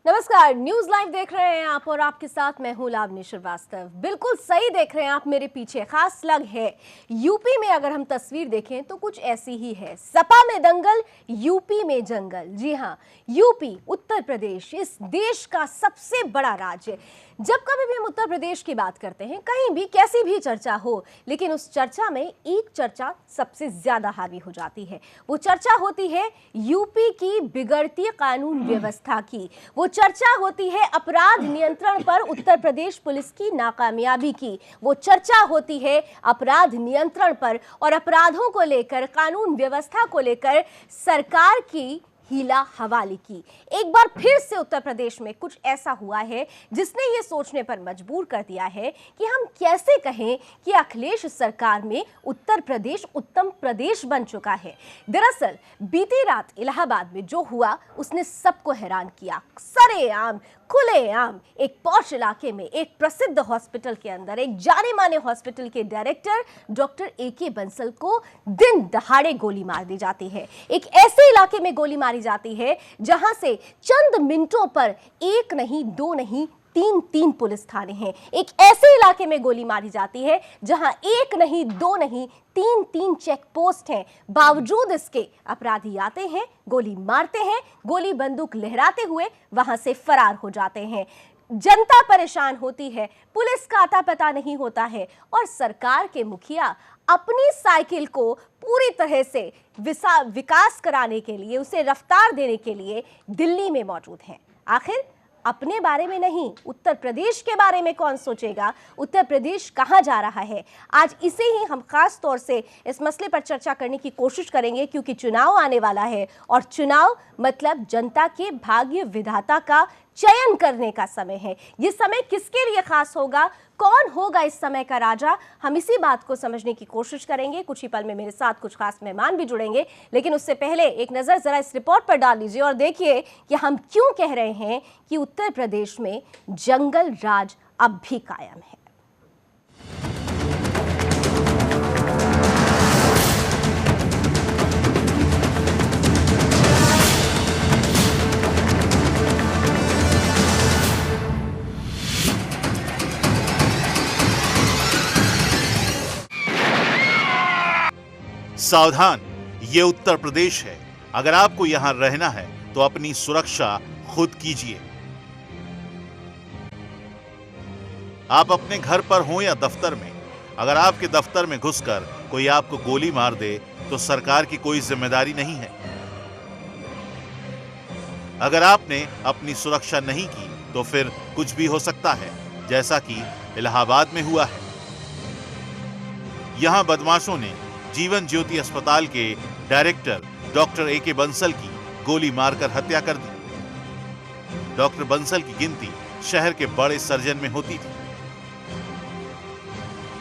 नमस्कार, news live देख रहे हैं आप और आपके साथ मैं हूं लावनी श्रीवास्तव। बिल्कुल सही देख रहे हैं आप मेरे पीछे। खास लग है यूपी में अगर हम तस्वीर देखें तो कुछ ऐसी ही है। सपा में दंगल, यूपी में जंगल। जी हां, यूपी उत्तर प्रदेश इस देश का सबसे बड़ा राज्य। जब कभी भी हम उत्तर प्रदेश की बात करते हैं, कहीं भी कैसी भी चर्चा हो, लेकिन उस चर्चा में एक चर्चा सबसे ज्यादा हावी हो जाती है। वो चर्चा होती है यूपी की बिगड़ती कानून व्यवस्था की। वो चर्चा होती है अपराध नियंत्रण पर उत्तर प्रदेश पुलिस की नाकामयाबी की। वो चर्चा होती है अपराध नियंत्रण पर और अपराधों को लेकर, कानून व्यवस्था को लेकर सरकार की हीला हवाली की। एक बार फिर से उत्तर प्रदेश में कुछ ऐसा हुआ है जिसने ये सोचने पर मजबूर कर दिया है कि हम कैसे कहें कि अखिलेश सरकार में उत्तर प्रदेश उत्तम प्रदेश बन चुका है। दरअसल बीती रात इलाहाबाद में जो हुआ उसने सबको हैरान किया। सरेआम, खुलेआम एक पॉश इलाके में, एक प्रसिद्ध हॉस्पिटल के अंदर, एक जाने माने हॉस्पिटल के डायरेक्टर डॉक्टर AK बंसल को दिन दहाड़े गोली मार दी जाती है। एक ऐसे इलाके में गोली मारी जाती है जहां से चंद मिनटों पर एक नहीं, दो नहीं, तीन पुलिस थाने हैं। एक ऐसे इलाके में गोली मारी जाती है जहां एक नहीं, दो नहीं, तीन चेक पोस्ट हैं। बावजूद इसके अपराधी आते हैं, गोली मारते हैं, गोली बंदूक लहराते हुए वहां से फरार हो जाते हैं। जनता परेशान होती है, पुलिस का आता पता नहीं होता है और सरकार के मुखिया अपनी साइकिल को पूरी तरह से विकास कराने के लिए, उसे रफ्तार देने के लिए दिल्ली में मौजूद हैं। आखिर अपने बारे में नहीं, उत्तर प्रदेश के बारे में कौन सोचेगा? उत्तर प्रदेश कहां जा रहा है? आज इसे ही हम खास तौर से इस मसले पर चर्चा करने की कोशिश करेंगे, क्योंकि चुनाव आने वाला है और चुनाव मतलब जनता के भाग्य विधाता का चयन करने का समय है। ये समय किसके लिए खास होगा? कौन होगा इस समय का राजा? हम इसी बात को समझने की कोशिश करेंगे। कुछ ही पल में मेरे साथ कुछ खास मेहमान भी जुड़ेंगे, लेकिन उससे पहले एक नजर जरा इस रिपोर्ट पर डाल लीजिए और देखिए कि हम क्यों कह रहे हैं कि उत्तर प्रदेश में जंगल राज अब भी कायम है। सावधान, ये उत्तर प्रदेश है। अगर आपको यहां रहना है तो अपनी सुरक्षा खुद कीजिए। आप अपने घर पर हो या दफ्तर में, अगर आपके दफ्तर में घुसकर कोई आपको गोली मार दे तो सरकार की कोई जिम्मेदारी नहीं है। अगर आपने अपनी सुरक्षा नहीं की तो फिर कुछ भी हो सकता है, जैसा कि इलाहाबाद में हुआ है। यहां बदमाशों ने जीवन ज्योति अस्पताल के डायरेक्टर डॉक्टर AK बंसल की गोली मारकर हत्या कर दी। डॉक्टर बंसल की गिनती शहर के बड़े सर्जन में होती थी।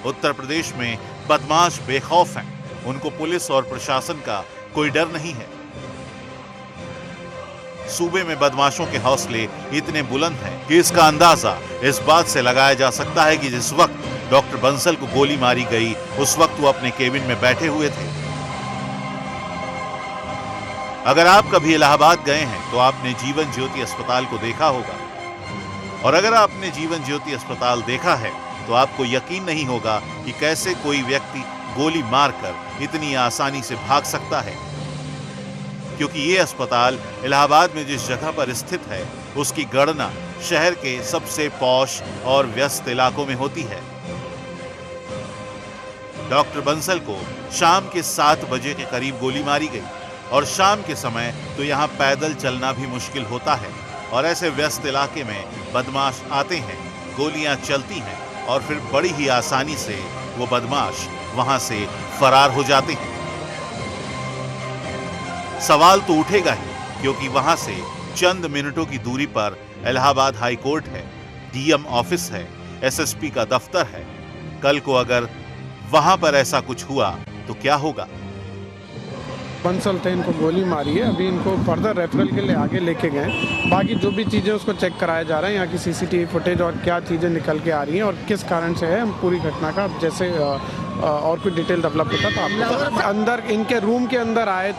उत्तर प्रदेश में बदमाश बेखौफ हैं। उनको पुलिस और प्रशासन का कोई डर नहीं है। सूबे में बदमाशों के हौसले इतने बुलंद हैं कि इसका अंदाजा इस बात से लगाया जा सकता है कि जिस वक्त डॉक्टर बंसल को गोली मारी गई उस वक्त वो अपने केबिन में बैठे हुए थे। अगर आप कभी इलाहाबाद गए हैं तो आपने जीवन ज्योति अस्पताल को देखा होगा, और अगर आपने जीवन ज्योति अस्पताल देखा है तो आपको यकीन नहीं होगा कि कैसे कोई व्यक्ति गोली मारकर इतनी आसानी से भाग सकता है, क्योंकि ये अस्पताल इलाहाबाद में जिस जगह पर स्थित है उसकी गणना शहर के सबसे पॉश और व्यस्त इलाकों में होती है। डॉक्टर बंसल को शाम के 7 बजे के करीब गोली मारी गई, और शाम के समय तो यहाँ पैदल चलना भी मुश्किल होता है, और ऐसे व्यस्त इलाके में बदमाश आते हैं, गोलियां चलती हैं और फिर बड़ी ही आसानी से वो बदमाश वहां से फरार हो जाते हैं। सवाल तो उठेगा ही, क्योंकि वहां से चंद मिनटों की दूरी पर इलाहाबाद हाई कोर्ट है, DM ऑफिस है, SSP का दफ्तर है। कल को अगर वहां पर ऐसा कुछ हुआ तो क्या होगा? बंसल थे, इनको गोली मारी है। अभी इनको फर्दर रेफरल के लिए आगे लेके गए। बाकी जो भी चीज़ें उसको चेक कराया जा रहा है, यहाँ की CCTV फुटेज और क्या चीज़ें निकल के आ रही हैं और किस कारण से है, हम पूरी घटना का जैसे और कुछ डिटेल डेवलप होता तो आपको अंदर इनके रूम के अंदर आए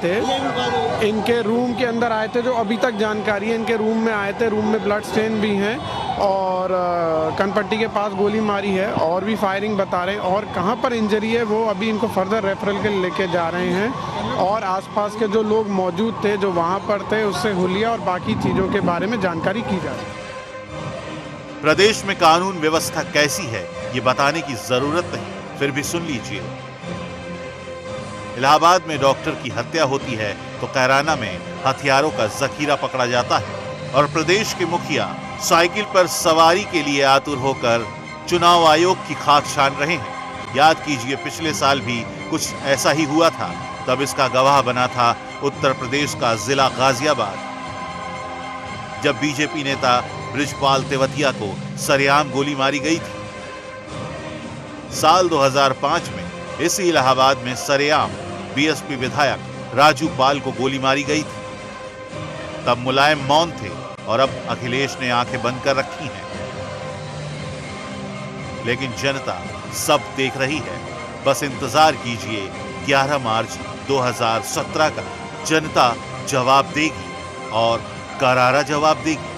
थे, जो अभी तक जानकारी है। इनके रूम में आए थे, रूम में ब्लड स्टेन भी हैं और कनपट्टी के पास गोली मारी है और भी फायरिंग बता रहे हैं। और कहाँ पर इंजरी है वो अभी इनको फर्दर रेफरल के लिए लेके जा रहे हैं और आसपास के जो लोग मौजूद थे, जो वहाँ पर थे, उससे हुलिया और बाकी चीज़ों के बारे में जानकारी की जा रही है। प्रदेश में कानून व्यवस्था कैसी है ये बताने की जरूरत नहीं, फिर भी सुन लीजिए। इलाहाबाद में डॉक्टर की हत्या होती है तो कैराना में हथियारों का जखीरा पकड़ा जाता है और प्रदेश के मुखिया साइकिल पर सवारी के लिए आतुर होकर चुनाव आयोग की खाक छान रहे हैं। याद कीजिए, पिछले साल भी कुछ ऐसा ही हुआ था। तब इसका गवाह बना था उत्तर प्रदेश का जिला गाजियाबाद, जब बीजेपी नेता बृजपाल तेवतिया को सरेआम गोली मारी गई थी। साल 2005 में इसी इलाहाबाद में सरेआम बीएसपी विधायक राजू पाल को गोली मारी गई थी। तब मुलायम मौन थे और अब अखिलेश ने आंखें बंद कर रखी हैं। लेकिन जनता सब देख रही है। बस इंतजार कीजिए, 11 मार्च 2017 का जनता जवाब देगी और करारा जवाब देगी।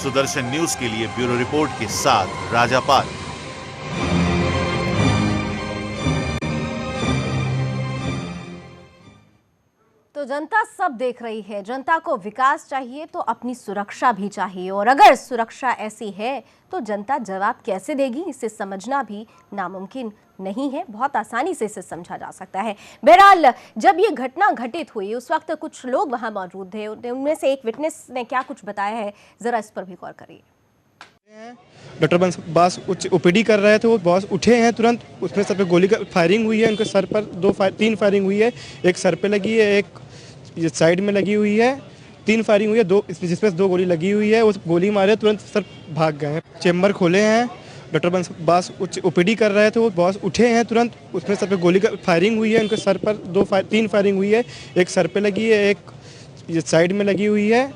सुदर्शन न्यूज के लिए ब्यूरो रिपोर्ट के साथ राजापाल। तो जनता सब देख रही है। जनता को विकास चाहिए तो अपनी सुरक्षा भी चाहिए, और अगर सुरक्षा ऐसी है तो जनता जवाब कैसे देगी, इसे समझना भी नामुमकिन नहीं है। बहुत आसानी से इसे समझा जा सकता है। बहरहाल, जब ये घटना घटित हुई उस वक्त कुछ लोग वहां मौजूद थे। उनमें से एक विटनेस ने क्या कुछ बताया है, जरा इस पर भी गौर करिए। डॉक्टर बॉस ओपीडी कर रहे थे, वो बॉस उठे हैं तुरंत, उसमें सर पे गोली का फायरिंग हुई है। उनके सर पर 3 फायरिंग हुई है। एक सर पे लगी है, एक ये साइड में लगी हुई है। 3 फायरिंग हुई है, जिसमें 2 गोली लगी हुई है। उस गोली मारे तुरंत सर भाग गए हैं। चेम्बर खोले हैं। डॉक्टर बॉस ओपीडी कर रहे थे, वो बॉस उठे हैं तुरंत, उसमें सर पे गोली का फायरिंग हुई है। उनके सर पर 3 फायरिंग हुई है। एक सर पे लगी है, एक ये साइड में लगी हुई है।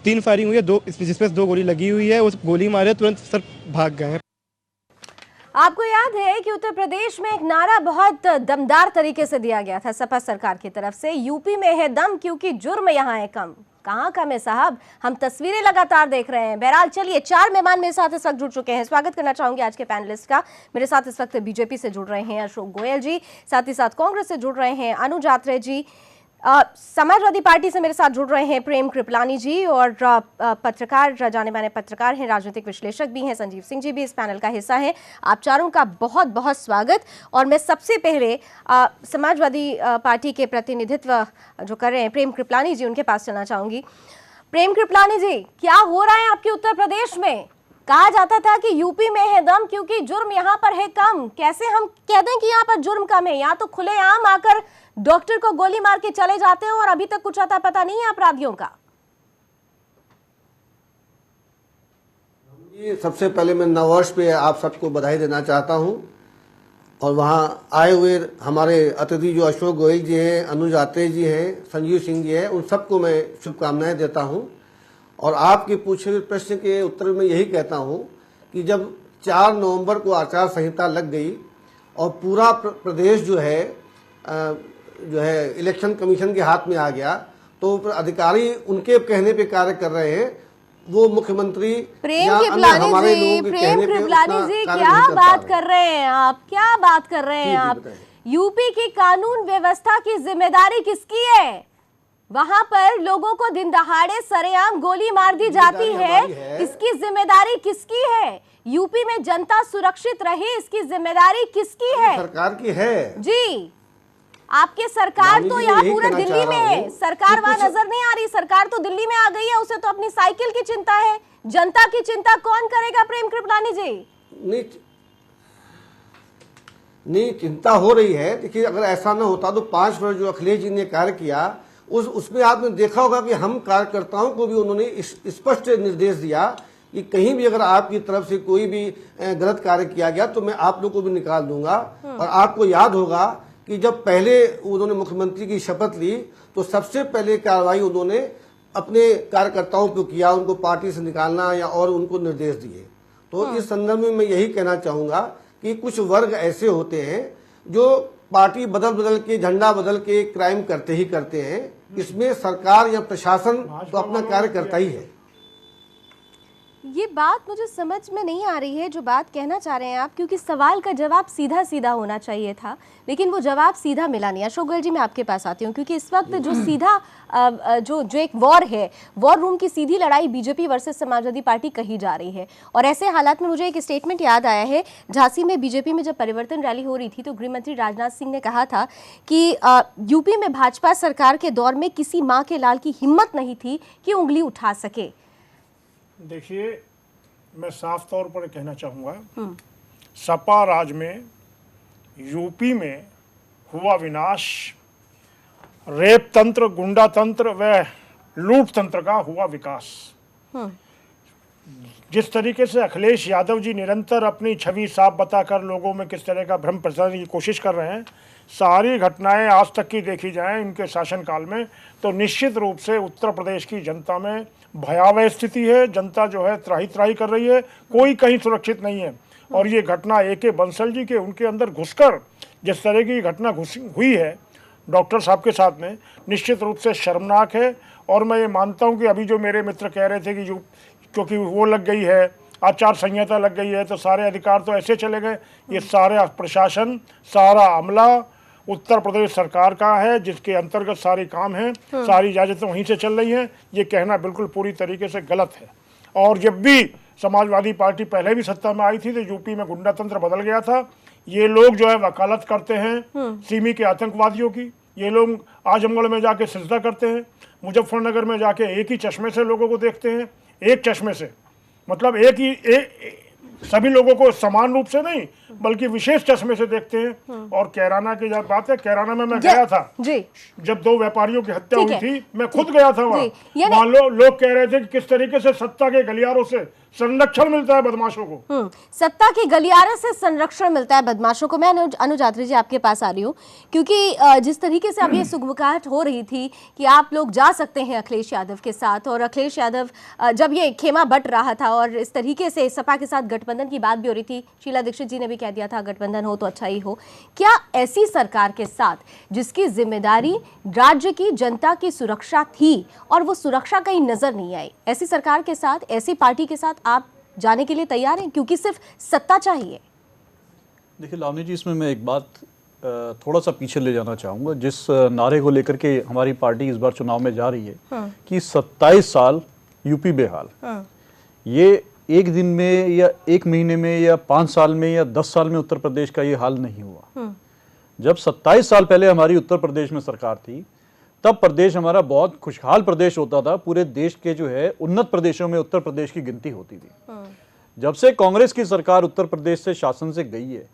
3 फायरिंग हुई है, जिसमें 2 गोली लगी हुई है। उस गोली मारे तुरंत सर भाग गए हैं। आपको याद है कि उत्तर प्रदेश में एक नारा बहुत दमदार तरीके से दिया गया था सपा सरकार की तरफ से, यूपी में है दम क्योंकि जुर्म यहाँ है कम। कहाँ कम है साहब, हम तस्वीरें लगातार देख रहे हैं। बहरहाल चलिए, 4 मेहमान मेरे साथ इस वक्त जुड़ चुके हैं। स्वागत करना चाहूंगी आज के पैनलिस्ट का। मेरे साथ इस वक्त बीजेपी से जुड़ रहे हैं अशोक गोयल जी, साथ ही साथ कांग्रेस से जुड़ रहे हैं अनुज आत्रे जी, समाजवादी पार्टी से मेरे साथ जुड़ रहे हैं प्रेम कृपलानी जी, और पत्रकार, जाने माने पत्रकार हैं, राजनीतिक विश्लेषक भी हैं, संजीव सिंह जी भी इस पैनल का हिस्सा हैं। आप चारों का बहुत बहुत स्वागत। और मैं सबसे पहले समाजवादी पार्टी के प्रतिनिधित्व जो कर रहे हैं प्रेम कृपलानी जी, उनके पास चलना चाहूंगी। प्रेम कृपलानी जी, क्या हो रहा है आपके उत्तर प्रदेश में? कहा जाता था कि यूपी में है दम क्योंकि जुर्म यहाँ पर है कम। कैसे हम कह दें कि यहाँ पर जुर्म कम है? यहाँ तो खुलेआम आकर डॉक्टर को गोली मार के चले जाते हैं और अभी तक कुछ अता पता नहीं है अपराधियों का। सबसे पहले मैं नववर्ष पे आप सबको बधाई देना चाहता हूं, और वहां आए हुए हमारे अतिथि जो अशोक गोयल जी हैं, अनुज आत्रे जी हैं, संजीव सिंह जी हैं, उन सबको मैं शुभकामनाएं देता हूं। और आपके पूछे हुए प्रश्न के उत्तर में यही कहता हूं कि जब 4 नवंबर को आचार संहिता लग गई और पूरा प्रदेश जो है इलेक्शन कमीशन के हाथ में आ गया, तो अधिकारी उनके कहने पे कार्य कर रहे हैं। वो मुख्यमंत्री प्रेम कृपलानी जी क्या बात कर रहे हैं आप? क्या बात कर रहे हैं आप? यूपी की कानून व्यवस्था की जिम्मेदारी किसकी है? वहां पर लोगों को दिन दहाड़े सरेआम गोली मार दी जाती है, इसकी जिम्मेदारी किसकी है? यूपी में जनता सुरक्षित रहे, इसकी जिम्मेदारी किसकी है? सरकार की है जी। आपके सरकार तो यहाँ पूरे दिल्ली में है, सरकार वहां नजर नहीं आ रही। सरकार तो दिल्ली में आ गई है, उसे तो अपनी साइकिल की चिंता है। जनता की चिंता कौन करेगा प्रेम कृपलानी जी? नहीं, चिंता हो रही है। देखिए, अगर ऐसा ना होता तो 5 वर्ष जो अखिलेश जी ने कार्य किया, उसमें आपने देखा होगा कि हम कार्यकर्ताओं को भी उन्होंने स्पष्ट निर्देश दिया कि कहीं भी अगर आपकी तरफ से कोई भी गलत कार्य किया गया तो मैं आप लोग को भी निकाल दूंगा। और आपको याद होगा कि जब पहले उन्होंने मुख्यमंत्री की शपथ ली तो सबसे पहले कार्रवाई उन्होंने अपने कार्यकर्ताओं पर किया, उनको पार्टी से निकालना या और उनको निर्देश दिए। तो इस संदर्भ में मैं यही कहना चाहूंगा कि कुछ वर्ग ऐसे होते हैं जो पार्टी बदल बदल के, झंडा बदल के क्राइम करते ही करते हैं। इसमें सरकार या प्रशासन तो अपना कार्य करता ही है। ये बात मुझे समझ में नहीं आ रही है जो बात कहना चाह रहे हैं आप, क्योंकि सवाल का जवाब सीधा सीधा होना चाहिए था, लेकिन वो जवाब सीधा मिला नहीं। अशोक गोयल जी, मैं आपके पास आती हूँ, क्योंकि इस वक्त जो सीधा जो एक वॉर है, वॉर रूम की सीधी लड़ाई बीजेपी वर्सेस समाजवादी पार्टी कही जा रही है। और ऐसे हालात में मुझे एक स्टेटमेंट याद आया है, झांसी में बीजेपी में जब परिवर्तन रैली हो रही थी तो गृहमंत्री राजनाथ सिंह ने कहा था कि यूपी में भाजपा सरकार के दौर में किसी माँ के लाल की हिम्मत नहीं थी कि उंगली उठा सके। देखिए, मैं साफ तौर पर कहना चाहूँगा, सपा राज में यूपी में हुआ विनाश रेप तंत्र, गुंडा तंत्र व लूट तंत्र का हुआ विकास। जिस तरीके से अखिलेश यादव जी निरंतर अपनी छवि साफ बताकर लोगों में किस तरह का भ्रम प्रचारने की कोशिश कर रहे हैं, सारी घटनाएं आज तक की देखी जाएं इनके शासनकाल में, तो निश्चित रूप से उत्तर प्रदेश की जनता में भयावह स्थिति है। जनता जो है त्राही त्राही कर रही है, कोई कहीं सुरक्षित नहीं है। और ये घटना ए.के. बंसल जी के उनके अंदर घुसकर जिस तरह की घटना हुई है डॉक्टर साहब के साथ में, निश्चित रूप से शर्मनाक है। और मैं ये मानता हूँ कि अभी जो मेरे मित्र कह रहे थे कि क्योंकि वो लग गई है, आचार संहिता लग गई है, तो सारे अधिकार तो ऐसे चले गए। ये सारे प्रशासन, सारा अमला उत्तर प्रदेश सरकार का है, जिसके अंतर्गत सारे काम हैं, सारी इजाजतें वहीं से चल रही हैं। ये कहना बिल्कुल पूरी तरीके से गलत है। और जब भी समाजवादी पार्टी पहले भी सत्ता में आई थी तो यूपी में गुंडा तंत्र बदल गया था। ये लोग जो है वकालत करते हैं सिमी के आतंकवादियों की। ये लोग आजमगढ़ में जाके सजदा करते हैं, मुजफ्फरनगर में जाके एक ही चश्मे से लोगों को देखते हैं, एक चश्मे से, मतलब सभी लोगों को समान रूप से नहीं बल्कि विशेष चश्मे से देखते हैं। और कैराना की जब बात है, कैराना में मैं गया था जी, जब 2 व्यापारियों की हत्या हुई थी, मैं खुद गया था वहाँ। जी, वहाँ लोग कह रहे थे कि किस तरीके से सत्ता के गलियारों से संरक्षण मिलता है बदमाशों को। सत्ता की गलियारे से संरक्षण मिलता है बदमाशों को। मैं अनुज आत्री जी आपके पास आ रही हूँ, क्योंकि जिस तरीके से अब ये सुगबुगाहट हो रही थी कि आप लोग जा सकते हैं अखिलेश यादव के साथ, और अखिलेश यादव जब ये खेमा बट रहा था और इस तरीके से सपा के साथ गठबंधन की बात भी हो रही थी, शीला दीक्षित जी ने भी कह दिया था गठबंधन हो तो अच्छा ही हो। क्या ऐसी सरकार के साथ जिसकी जिम्मेदारी राज्य की जनता की सुरक्षा थी और वो सुरक्षा कहीं नजर नहीं आई, ऐसी सरकार के साथ, ऐसी पार्टी के साथ आप जाने के लिए तैयार हैं क्योंकि सिर्फ सत्ता चाहिए? देखिए लावनी जी, इसमें मैं एक बात थोड़ा सा पीछे ले जाना चाहूँगा। जिस नारे को लेकर के हमारी पार्टी इस बार चुनाव में जा रही है कि 27 साल यूपी बेहाल, ये एक दिन में या एक महीने में या 5 साल में या 10 साल में उत्तर प्रदेश का ये हाल नहीं हुआ। जब 27 साल पहले हमारी उत्तर प्रदेश में सरकार थी, तब प्रदेश हमारा बहुत खुशहाल प्रदेश होता था। पूरे देश के जो है उन्नत प्रदेशों में उत्तर प्रदेश की गिनती होती थी। जब से कांग्रेस की सरकार उत्तर प्रदेश से शासन से गई है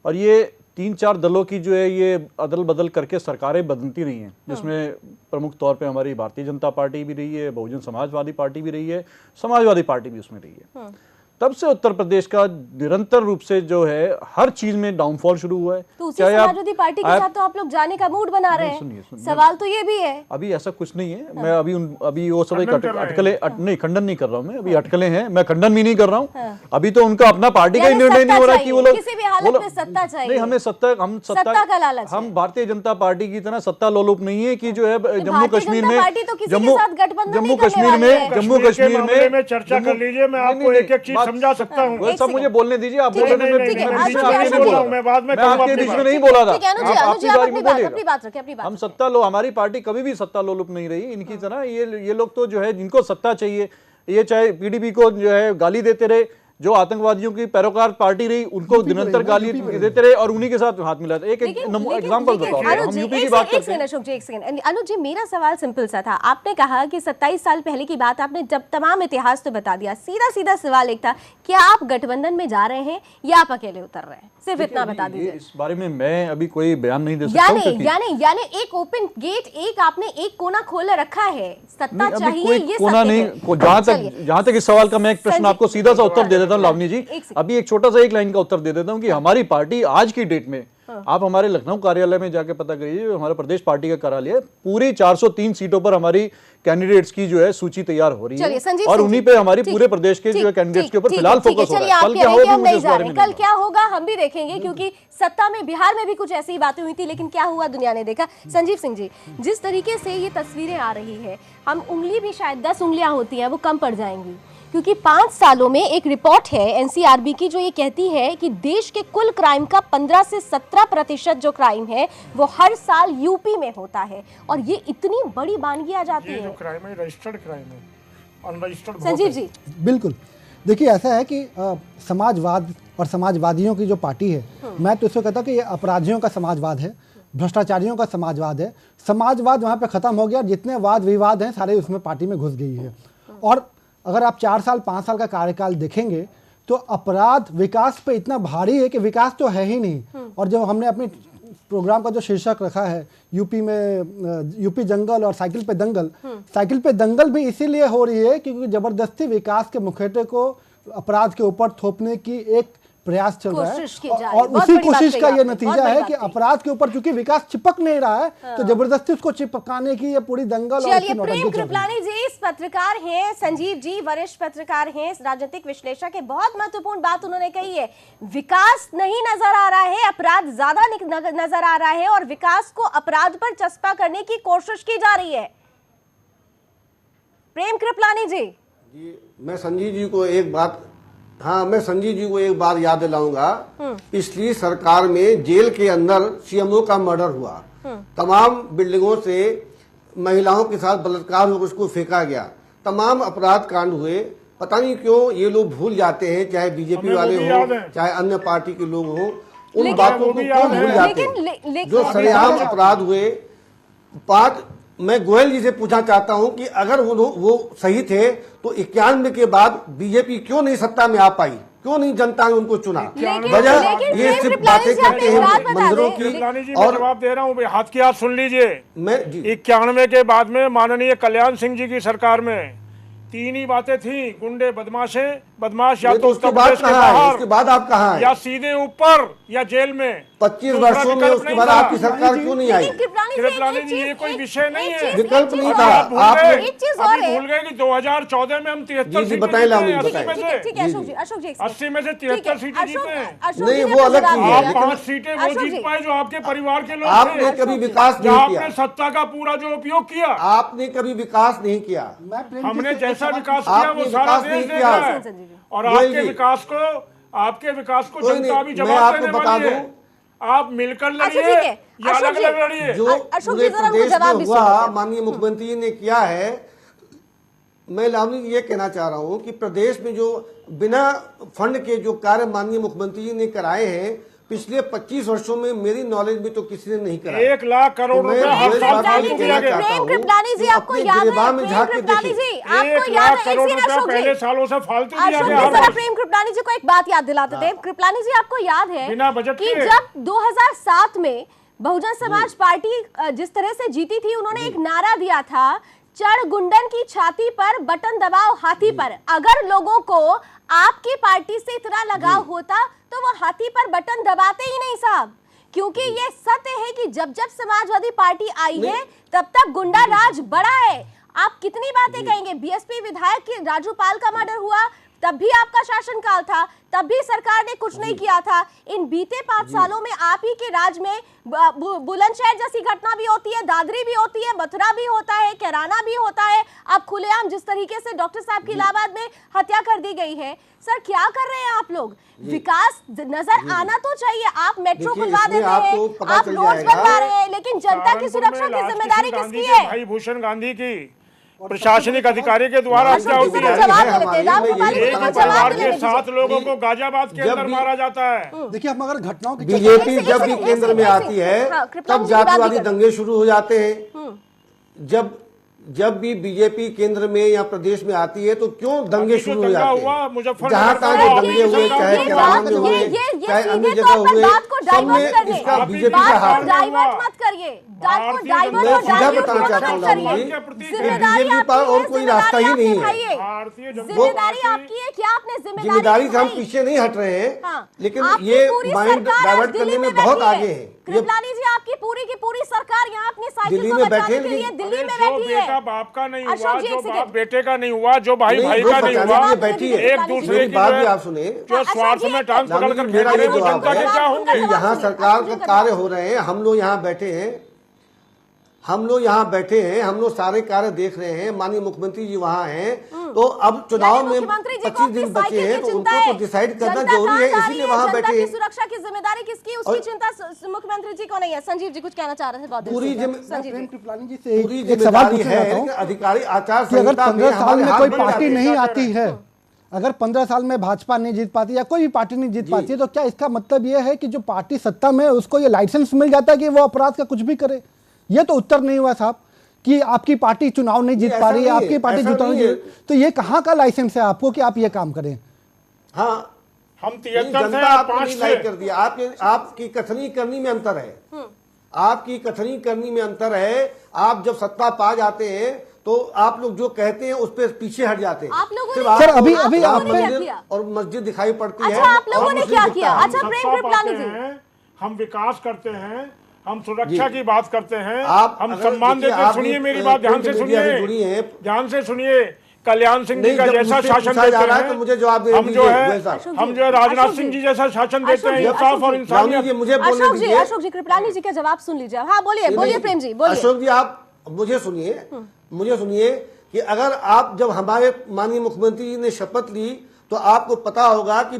और ये 3-4 दलों की जो है ये अदल बदल करके सरकारें बदलती रही हैं, जिसमें प्रमुख तौर पे हमारी भारतीय जनता पार्टी भी रही है, बहुजन समाजवादी पार्टी भी रही है, समाजवादी पार्टी भी उसमें रही है। तब से उत्तर प्रदेश का निरंतर रूप से जो है हर चीज में डाउनफॉल शुरू हुआ है। तो उसी समाजवादी पार्टी के साथ तो आप लोग जाने का मूड बना रहे हैं। सवाल तो ये भी है, अभी ऐसा कुछ नहीं है। मैं अभी वो सब अटकलें नहीं, खंडन नहीं कर रहा हूँ मैं, अभी अटकलें हैं, मैं खंडन भी नहीं कर रहा हूँ। अभी तो उनका अपना पार्टी का निर्णय नहीं हो रहा कि वो लोग किसी भी हालत में सत्ता चाहिए। नहीं, हमें सत्ता का लालच है। हम भारतीय जनता पार्टी की तरह सत्ता लोलुप नहीं है कि जो है जम्मू कश्मीर में चर्चा कर लीजिए, मैं आपको एक एक चीज समझा सकता हूँ। सब मुझे बोलने दीजिए। आप बोल रहे मैं बाद में आपके बीच में नहीं बोला था, आपकी बारी में बोलिए। हम सत्ता लो, हमारी पार्टी कभी भी सत्ता लोलुप नहीं रही इनकी तरह। ये लोग तो जो है जिनको सत्ता चाहिए, ये चाहे पीडीपी को जो है गाली देते रहे, जो आतंकवादियों की पैरोकार पार्टी रही उनको निरंतर गाली देते रहे और उन्हीं के साथ हाथ मिला था। एक एग्जांपल बताओ, हम यूपी की बात करते हैं। अशोक जी, एक सेकंड। अनुज जी, मेरा सवाल सिंपल सा था। आपने कहा कि 27 साल पहले की बात, आपने जब तमाम इतिहास तो बता दिया, सीधा सीधा सवाल एक था, क्या आप गठबंधन में जा रहे हैं या आप अकेले उतर रहे हैं? सिर्फ इतना बता दीजिए। इस बारे में मैं अभी कोई बयान नहीं दे सकता। यानी एक ओपन गेट, एक आपने एक कोना खोल रखा है, सत्ता चाहिए, ये कोना नहीं। जहां तक इस सवाल का मैं एक प्रश्न आपको सीधा सा उत्तर दे देता हूँ लावनी जी। अभी एक छोटा सा एक लाइन का उत्तर दे देता हूँ कि हमारी पार्टी आज की डेट में आप हमारे लखनऊ कार्यालय में जाके पता करिए, हमारा प्रदेश पार्टी का कार्यालय है, पूरी 403 सीटों पर हमारी कैंडिडेट्स की जो है सूची तैयार हो रही चलिए है संजीव और सिंह उन्हीं जी, पे हमारी ठीक, पूरे प्रदेश के जो है ठीक, कैंडिडेट्स के ऊपर ठीक, फिलहाल ठीक है, फोकस हो चलिए रहा है। आप कल कह क्या रहे हैं कि होगा हम मुझे नहीं इस जा बारे रहे, में कल नहीं क्या होगा हम भी देखेंगे, क्योंकि सत्ता में बिहार में भी कुछ ऐसी बातें हुई थी, लेकिन क्या हुआ दुनिया ने देखा। संजीव सिंह जी, जिस तरीके से ये तस्वीरें आ रही है, हम उंगली भी शायद 10 उंगलियां होती हैं वो कम पड़ जाएंगी, क्योंकि 5 सालों में एक रिपोर्ट है एनसीआरबी की जो ये कहती है कि देश के कुल क्राइम का 15 से 17% जो क्राइम है वो हर साल यूपी में होता है, और ये इतनी बड़ी बानगी आ जाती ये जो है। क्राइम है रजिस्टर्ड क्राइम है, अनरजिस्टर्ड संजीव जी, बिल्कुल। देखिए ऐसा है कि समाजवाद और समाजवादियों की जो पार्टी है, मैं तो इसको कहता हूँ कि ये अपराधियों का समाजवाद है, भ्रष्टाचारियों का समाजवाद है। समाजवाद वहाँ पे ख़त्म हो गया, जितने वाद विवाद हैं सारे उसमें पार्टी में घुस गई है। और अगर आप 4 साल 5 साल का कार्यकाल देखेंगे तो अपराध विकास पे इतना भारी है कि विकास तो है ही नहीं। और जो हमने अपनी प्रोग्राम का जो शीर्षक रखा है यूपी में यूपी जंगल और साइकिल पे दंगल, साइकिल पे दंगल भी इसीलिए हो रही है क्योंकि जबरदस्ती विकास के मुखौटे को अपराध के ऊपर थोपने की एक प्रयास चल रहा है, कोशिश की जा रही है। और बहुत उसी बड़ी बात कोशिश कही का ये आपने, बहुत नतीजा बड़ी है बात कि कही। अपराध के ऊपर चूंकि विकास चिपक नहीं रहा है तो जबरदस्ती उसको चिपकाने की ये पूरी दंगल और चलिए उसकी नौटंकी प्रेम चल रही है। कृपलानी जी इस पत्रकार हैं, संजीव जी वरिष्ठ पत्रकार हैं, राजनीतिक विश्लेषक है, बहुत महत्वपूर्ण बात उन्होंने कही है। विकास नहीं नजर आ रहा है, अपराध ज्यादा नजर आ रहा है और विकास को अपराध पर चस्पा करने की कोशिश की जा रही है। प्रेम कृपलानी जी, मैं संजीव जी को एक बात याद दिलाऊंगा। पिछली सरकार में जेल के अंदर सीएमओ का मर्डर हुआ, तमाम बिल्डिंगों से महिलाओं के साथ बलात्कार होकर उसको फेंका गया, तमाम अपराध कांड हुए। पता नहीं क्यों ये लोग भूल जाते हैं, चाहे बीजेपी हमें वो वाले भी हो याद है। चाहे अन्य पार्टी के लोग हो, उन लेकिन- बातों को वो भी क्यों याद भूल है। जाते लेकिन- हैं लेकिन- जो सरेआम अपराध हुए। मैं गोयल जी से पूछना चाहता हूं कि अगर वो सही थे तो 91 के बाद बीजेपी क्यों नहीं सत्ता में आ पाई, क्यों नहीं जनता ने उनको चुना? लेकिन- वजह लेकिन ये प्रेम सिर्फ कृपलानी बातें जी, आप करते एक हैं बात बता मंदिरों दें। की। कृपलानी जी मैं और जवाब दे रहा हूँ, हाथ की हाथ सुन लीजिए। मैं जी 91 के बाद में माननीय कल्याण सिंह जी की सरकार में 3 ही बातें थी, गुंडे बदमाश या ये तो उसके उत्तर बाद प्रदेश के कहाँ है? बाहर उसके बाद आप कहाँ या हैं? सीधे ऊपर या जेल में। 25 दूसरा वर्षों में विकल्प उसके नहीं बाद था। आपकी सरकार क्यों नहीं आई? लेकिन कृपलानी जी, कृपलानी एक जी, ये चीज- कोई एक- विषय नहीं एक है। चीज- विकल्प एक चीज नहीं और था। है। आप भूल गए, एक चीज और अभी है। भूल गए कि 2014 में हम 73 जी, सीटें बताइए जीते लावणी, हैं, बताइए। 80 में से। ठीक है अशोक जी, अशोक जी एक सेकंड। 80 में से ठीक है, 73 सीटें अशोक- जीते हैं। अशोक नहीं, जी ने वो अपना अलग जवाब चीज है, दिया। आप लेकिन- 5 सीटें वो अशोक जीत जी, पाए जो आपके परिवार के लोग आपने थे, कभी विकास जहाँ नहीं आपने किया, सत्ता का पूरा जो उपयोग किया। आपने कभी विकास नहीं किया। मैं प्रेम जी हमने से एक जैसा सवाल विकास पूछूं? किया आपने वो सारा विकास देश नहीं देख किया। रहा है, संजय जी। और गोयल आपके जी। विकास को कोई जनता नहीं, भी मैं जवाब आपको देने बता वाली है। दूं। आप मिलकर अच्छा, लड़िए ठीक है। या अशोक अलग जी, अलग लड़िए। जो अशोक जी पूरे जरा उनको प्रदेश जवाब में भी हुआ सुनाते हैं। माननीय मुख्यमंत्री जी ने किया है, मैं लावणी ये कहना चाह रहा हूं कि प्रदेश में जो बिना फंड के जो कार्य माननीय मुख्यमंत्री जी ने कराए हैं पिछले 25 वर्षों में, मेरी नॉलेज में तो किसी ने नहीं कराया। 1 लाख करोड़ तो मैं रुपए हर गोयल साल साहब फालतू को दिया कहना गया। चाहता प्रेम हूं कृपलानी जी कि आपको अपने याद गिरेबान है, में प्रेम झांक के कृपलानी देखें। जी आपको 1 याद लाख है, करोड़ एक रुपया सेकंड पहले अशोक सालों से फालतू दिया जी गया हर जरा वर्ष। प्रेम कृपलानी जी को एक बात याद दिलाते थे। कृपलानी जी आपको याद है बिना बजट कि के। जब 2007 में बहुजन समाज पार्टी जिस तरह से जीती थी, उन्होंने एक नारा दिया था, चढ़ गुंडन की छाती पर बटन दबाओ हाथी पर। अगर लोगों को आपकी पार्टी से इतना लगाव होता तो वो हाथी पर बटन दबाते ही नहीं साहब, क्योंकि ये सत्य है कि जब जब समाजवादी पार्टी आई है तब तक गुंडा राज बढ़ा है। आप कितनी बातें कहेंगे, बीएसपी विधायक की राजू पाल का मर्डर हुआ तब भी आपका शासनकाल था, तब भी सरकार ने कुछ नहीं किया था। इन बीते 5 सालों में आप ही के राज में बुलंदशहर जैसी घटना भी होती है, दादरी भी होती है, मथुरा भी होता है, कैराना भी होता है। अब खुलेआम जिस तरीके से डॉक्टर साहब की इलाहाबाद में हत्या कर दी गई है। सर क्या कर रहे हैं आप लोग? विकास नजर आना तो चाहिए। आप मेट्रो देखिए, खुलवा इसमें देते हैं, आपको पता आप चल रोड्स जाएगा। बनवा रहे हैं, लेकिन जनता की सहारनपुर सुरक्षा में की लाल जिम्मेदारी कृष्ण किसकी गांधी के है? भाई भूषण गांधी की प्रशासनिक अधिकारी के द्वारा अशोक हत्या जी होती जरा है। जवाब है दे लेते हैं। हमारी, राम मैं गोपाल यही जी एक को बताना जवाब परिवार दे के लेते 7 लोगों को गाजियाबाद के जब अंदर भी- मारा जाता है। देखिए हम अगर घटनाओं की बीजेपी एक जब सेकंड, भी एक केंद्र सेकंड, में एक आती सेकंड। है हाँ, कृपलानी तब जी की बात भी जातिवादी करें। दंगे शुरू हो जाते हैं। जब जब भी बीजेपी केंद्र में या प्रदेश में आती है तो क्यों दंगे अभी जो शुरू हो दंगा जाते हुआ हैं। मुजफ्फरनगर जहां का, तक जो दंगे हुए, चाहे केरला में हुए, चाहे अन्य जगह हुए, सब में इसका बीजेपी का हाथ है। डाइवर्ट मत करिए, बात को डाइवर्ट मैं और सीधा डाइल्यूट बताना मत चाहता हूँ करिए। लालू जी, जिम्मेदारी बीजेपी पर आपकी और है, कोई रास्ता ही नहीं है। भारतीय जनता जिम्मेदारी पार्टी आपकी है, क्या आपने जिम्मेदारी से हम निभाई? पीछे नहीं हट रहे हैं, हाँ, लेकिन आपकी ये पूरी माइंड सरकार आज डाइवर्ट दिल्ली करने में बैठी बहुत है। आगे है। ये कृपलानी जी, आपकी पूरी की पूरी सरकार यहाँ अपनी साइकिल दिल्ली को में बचाने बैठे के लिए नहीं। दिल्ली में जो बैठी बेटा है। बाप का नहीं हुआ, अशोक जी, जो एक बाप सेकंड। बेटे का नहीं हुआ, जो भाई नहीं, भाई वो का नहीं बचाने हुआ, के लिए बैठी है। एक दूसरे मेरी की बात जो भी है- आप सुने। जो अशोक स्वार्थ जी, में टांग पकड़ कर मेरा खेल ये रहे हैं, वो जवाब जनता के है क्या होंगे? कि यहाँ सरकार का कार्य हो रहे हैं, हम लोग यहाँ बैठे हैं, हम लोग यहाँ बैठे हैं, हम लोग सारे कार्य देख रहे हैं, माननीय मुख्यमंत्री जी वहाँ हैं, तो अब चुनाव में मुख्यमंत्री जी को 25 दिन अपनी बचे साइकिल हैं, की तो चिंता उनको है। तो डिसाइड करना जनता जरूरी है, कहाँ जा इसीलिए रही वहाँ जनता बैठे की हैं। सुरक्षा की जिम्मेदारी किसकी, उसकी और- चिंता मुख्यमंत्री जी को नहीं है। संजीव जी कुछ कहना चाह रहे थे बहुत देर पूरी से। जिम्मे- संजीव प्रेम जी, कृपलानी जी से पूरी एक सवाल जिम्मेदारी पूछना है, चाहता हूँ लेकिन अधिकारी आचार कि अगर संहिता 15 में साल हमारे में हाथ कोई मिल पार्टी जाते हैं। नहीं आती है, अगर 15 साल में भाजपा नहीं जीत पाती या कोई भी पार्टी नहीं जीत पाती है, तो क्या इसका मतलब यह है कि जो पार्टी सत्ता में है उसको ये लाइसेंस मिल जाता है कि वो अपराध का कुछ भी करे? ये तो उत्तर नहीं हुआ साहब कि आपकी पार्टी चुनाव नहीं जीत ये पा ऐसा रही है, नहीं है, आपकी पार्टी ऐसा चुनाव नहीं नहीं है। जीत, तो ये कहाँ का लाइसेंस है आपको कि आप ये काम करें? हाँ, हम नहीं, 73 जनता थे, आपको 5 नहीं लाइक थे। कर दिया। आपकी कथनी करनी में अंतर है, आपकी कथनी करनी में अंतर है। आप जब सत्ता पा जाते हैं तो आप लोग जो कहते हैं उस पर पीछे हट जाते हैं। आप लोगों सिर्फ ने- आपको सर, अभी आप लोगों आप ने पे- क्या मंदिर किया? और मस्जिद दिखाई पड़ती है। अच्छा, आप लोगों और ने मुस्लिम क्या दिखता किया? है। अच्छा, हम प्रेम सत्ता कृपलानी पाते जी। हैं, हम विकास करते हैं, हम सुरक्षा जी। की बात करते हैं, आप हम अगर सम्मान देखिए, देते। आप सुनिए भी मेरी बात, ध्यान से प्रिंट मीडिया से जुड़ी सुनिए, हैं। ध्यान से सुनिए। कल्याण सिंह जी नहीं, का जब जैसा मुझसे शासन पूछा देते जा रहा है हैं, तो मुझे जवाब देने हम जो दीजिए, है गोयल साहब। हम जो है राजनाथ सिंह जी जैसा शासन देते हैं, इंसाफ और रानी इंसानियत। जी मुझे बोलने अशोक जी, दीजिए। अशोक जी, कृपलानी जी का जवाब सुन लीजिए। हाँ, बोलिए नहीं, बोलिए नहीं, प्रेम जी, बोलिए। अशोक जी, आप मुझे सुनिए कि अगर आप जब हमारे माननीय मुख्यमंत्री जी ने शपथ ली तो आपको पता होगा कि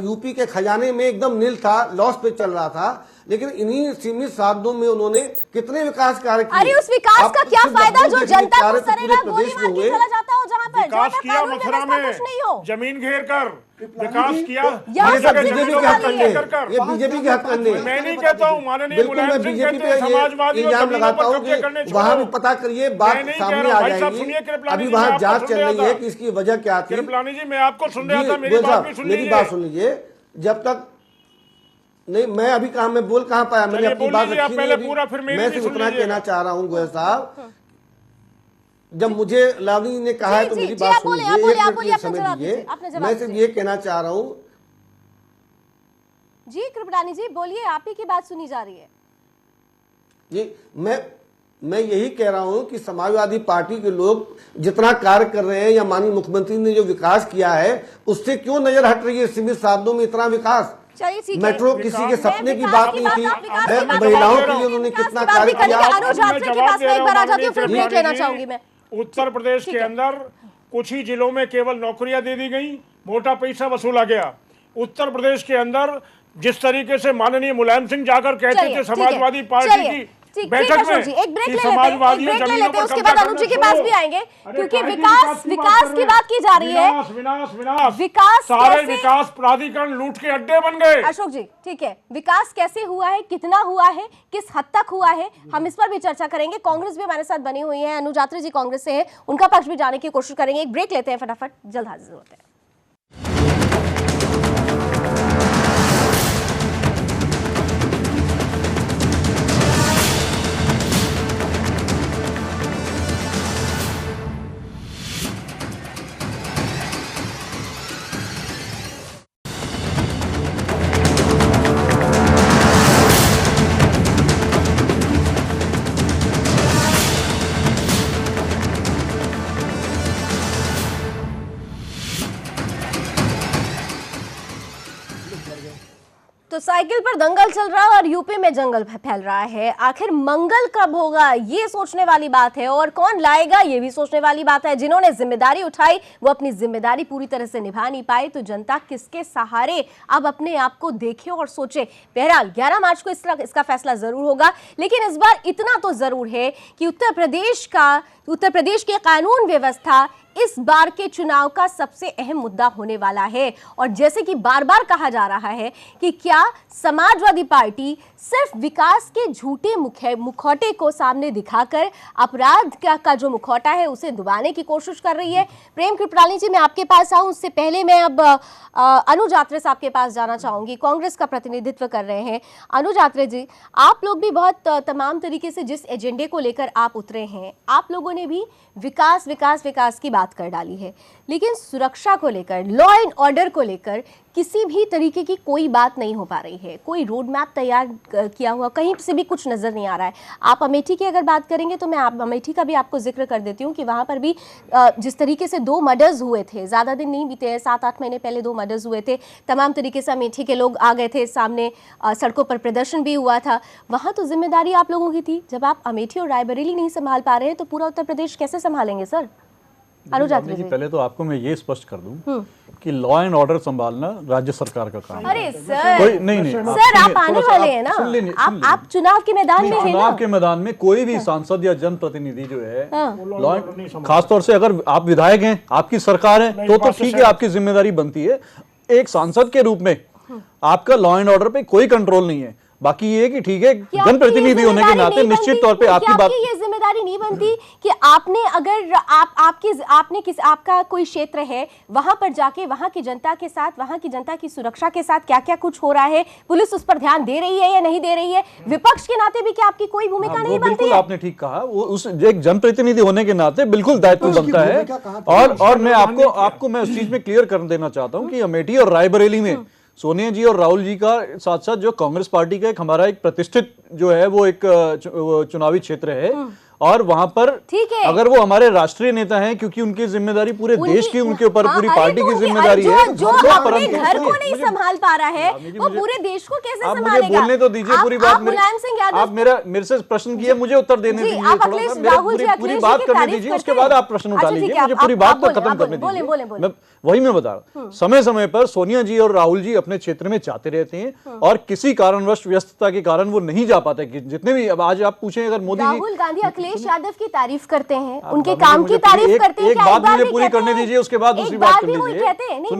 यूपी के खजाने में एकदम नील था, लॉस पे चल रहा था, लेकिन इन्हीं सीमित साधनों में उन्होंने कितने विकास कार्य किए। अरे उस विकास आप का क्या सिर्फ फायदा लखनऊ जो के जनता को कार्य तो पूरे सरेगा गोली प्रदेश में मार के हुए। चला जाता हो जहाँ पर विकास किया कानून मथुरा व्यवस्था में, कुछ नहीं हो। जमीन घेर कर विकास किया। यहाँ ये सब सब जगह बीजेपी तो के हक खाली कंडे है। हैं, ये बीजेपी के हक कंडे हैं। मैं नहीं कहता हूँ, माननीय बिल्कुल, मैं मुलायम सिंह बीजेपी कहते हैं पे समाजवादी ये और इल्जाम जमीनों लगाता पर हूँ कब्जे करने कि वहां भी छोड़ो। पता करिए, मैं बात नहीं कह सामने रहा हूँ, आ भाई साहब जाएगी। सुनिए, कृपलानी अभी जी, वहां मैं आपको जांच सुन चल रहा रही है था। कि इसकी वजह क्या थी। कृपलानी जी, मैं आपको सुन रहा जी, था, मेरी गोयल बात साहब, भी सुन मेरी लीजिए। बात सुन लीजिए। जब तक नहीं, मैं अभी कहा, मैं बोल कहाँ पाया, मैंने चलिए, अपनी बोल बात लीजिए आप रखी पहले नहीं पूरा, फिर अभी। मेरी मैं भी सिर्फ सुन इतना लीजिएगा। कहना चाह रहा हूँ गोयल साहब, जब मुझे लावनी ने कहा है जी, तो जी, मेरी जी, बात आप सुन बोलिए, लीजिए, आप बोलिए, एक आप मिनट बोलिए, के अपना समय जवाब दीजिए। दीजिए, अपना जवाब मैं सिर्फ दीजिए। ये कहना चाह रहा हूँ, जी कृपलानी जी बोलिए, आप ही की बात सुनी जा रही है। ये मैं यही कह रहा हूं कि समाजवादी पार्टी के लोग जितना कार्य कर रहे हैं या माननीय मुख्यमंत्री ने जो विकास किया है उससे क्यों नजर हट रही है। सीमित साधनों में इतना विकास, चलिए ठीक है। मेट्रो किसी के सपने की बात नहीं थी, आप विकास की बात महिलाओं कर के रहे लिए हो। उन्होंने विकास कितना की बात कार्य भी करेंगे। किया। अनुज मैं हाथरे के जवाब पास दे में एक रहा बार आ हूं, जाती हूँ, फिर माननीय ब्रेक लेना कृपलानी चाहूंगी जी। मैं। उत्तर प्रदेश के अंदर कुछ ही जिलों में केवल नौकरियां दे दी गई, मोटा पैसा वसूला गया। उत्तर प्रदेश के अंदर जिस तरीके से माननीय मुलायम सिंह जाकर कहते चलिए, थे ठीक है। समाजवादी पार्टी चलिए, की ठीक बैठक है में अशोक जी, एक ब्रेक कि ले लेते हैं, समाजवादियों एक ब्रेक ले जमीनों लेते हैं, पर उसके कब्जा बाद अनुज जी करना के पास छोड़ो। भी आएंगे, अरे क्योंकि काहे की विकास की बात विकास कर की रहे बात की जा रही है। विनाश विकास सारे कैसे- विकास प्राधिकरण लूट के अड्डे बन गए। अशोक जी ठीक है, विकास कैसे हुआ है, कितना हुआ है, किस हद तक हुआ है, हम इस पर भी चर्चा करेंगे। कांग्रेस भी हमारे साथ बनी हुई है, अनुज यात्री जी कांग्रेस से है, उनका पक्ष भी जाने की कोशिश करेंगे। एक ब्रेक लेते हैं, फटाफट जल्द हाजिर होते हैं। तो साइकिल पर दंगल चल रहा है और यूपी में जंगल फैल रहा है। आखिर मंगल कब होगा, ये सोचने वाली बात है, और कौन लाएगा, ये भी सोचने वाली बात है। जिन्होंने जिम्मेदारी उठाई वो अपनी जिम्मेदारी पूरी तरह से निभा नहीं पाए, तो जनता किसके सहारे अब अपने आप को देखे और सोचे। बहरहाल 11 मार्च को इसका फैसला जरूर होगा, लेकिन इस बार इतना तो जरूर है कि उत्तर प्रदेश की कानून व्यवस्था इस बार के चुनाव का सबसे अहम मुद्दा होने वाला है। और जैसे कि बार बार कहा जा रहा है कि क्या समाजवादी पार्टी सिर्फ विकास के झूठे मुखौटे को सामने दिखाकर अपराध का जो मुखौटा है उसे दबाने की कोशिश कर रही है। प्रेम कृपलानी जी, मैं आपके पास आऊं उससे पहले मैं अब अनुज आत्रे साहब के पास जाना चाहूंगी। कांग्रेस का प्रतिनिधित्व कर रहे हैं अनुज आत्रे जी, आप लोग भी बहुत तमाम तरीके से जिस एजेंडे को लेकर आप उतरे हैं, आप लोगों ने भी विकास विकास विकास की बात कर डाली है, लेकिन सुरक्षा को लेकर, लॉ एंड ऑर्डर को लेकर किसी भी तरीके की कोई बात नहीं हो पा रही है। कोई रोड मैप तैयार किया हुआ कहीं से भी कुछ नजर नहीं आ रहा है। आप अमेठी की अगर बात करेंगे तो मैं अमेठी का भी आपको जिक्र कर देती हूँ कि वहां पर भी जिस तरीके से 2 मर्डर्स हुए थे, ज्यादा दिन नहीं बीते हैं, 7-8 महीने पहले 2 मर्डर्स हुए थे, तमाम तरीके से अमेठी के लोग आ गए थे सामने, सड़कों पर प्रदर्शन भी हुआ था। वहां तो जिम्मेदारी आप लोगों की थी। जब आप अमेठी और रायबरेली नहीं संभाल पा रहे हैं तो पूरा उत्तर प्रदेश कैसे संभालेंगे सर? अनुज आत्रे जी, पहले तो आपको मैं ये स्पष्ट कर दूं कि लॉ एंड ऑर्डर संभालना राज्य सरकार का काम है। अरे सर, कोई नहीं सर आप आने वाले हैं ना, आप चुनाव के मैदान में हैं ना। चुनाव के मैदान में कोई भी सांसद या जनप्रतिनिधि जो है लॉ एंड, खासतौर से अगर आप विधायक हैं, आपकी सरकार है, तो ठीक है, आपकी जिम्मेदारी बनती है। एक सांसद के रूप में आपका लॉ एंड ऑर्डर पे कोई कंट्रोल नहीं है। बाकी ये कि ठीक है, जनप्रतिनिधि होने के नाते निश्चित तौर पे आपकी बात, ये जिम्मेदारी नहीं बनती कि आपने अगर आपका कोई क्षेत्र है, वहां पर जाके वहां की जनता के साथ, वहां की जनता की सुरक्षा के साथ क्या क्या कुछ हो रहा है, पुलिस उस पर ध्यान दे रही है या नहीं दे रही है, विपक्ष के नाते भी क्या आपकी कोई भूमिका नहीं बनती बिल्कुल है? आपने ठीक कहा, वो उस एक जनप्रतिनिधि होने के नाते बिल्कुल दायित्व बनता है। और मैं आपको मैं उस चीज में क्लियर कर देना चाहता हूँ कि अमेठी और रायबरेली में सोनिया जी और राहुल जी का साथ साथ जो कांग्रेस पार्टी का हमारा एक प्रतिष्ठित जो है वो एक चुनावी क्षेत्र है, और वहां पर अगर वो हमारे राष्ट्रीय नेता हैं, क्योंकि उनकी जिम्मेदारी पूरे देश की, उनके ऊपर पूरी पार्टी की जिम्मेदारी है। जो अपने घर को नहीं संभाल पा रहा है वो पूरे देश को कैसे संभालेगा? आप मुझे बोलने तो दीजिए पूरी बात। मुलायम सिंह यादव, आप मेरे से प्रश्न किए, मुझे उत्तर देने दीजिए, पूरी बात करने दीजिए, उसके बाद आप प्रश्न उठा लीजिए। मुझे पूरी बात तो खत्म करने दीजिए। वही मैं बता रहा हूँ, समय समय पर सोनिया जी और राहुल जी अपने क्षेत्र में जाते रहते हैं और किसी कारणवश व्यस्तता के कारण वो नहीं जा पाते। जितने भी, अब आज आप पूछें अगर मोदी जी, राहुल गांधी अखिलेश यादव की तारीफ करते हैं, उनके काम की तारीफ करते हैं, एक बात मुझे पूरी करने दीजिए, उसके बाद दूसरी बात कर लीजिए। कहते हैं नहीं,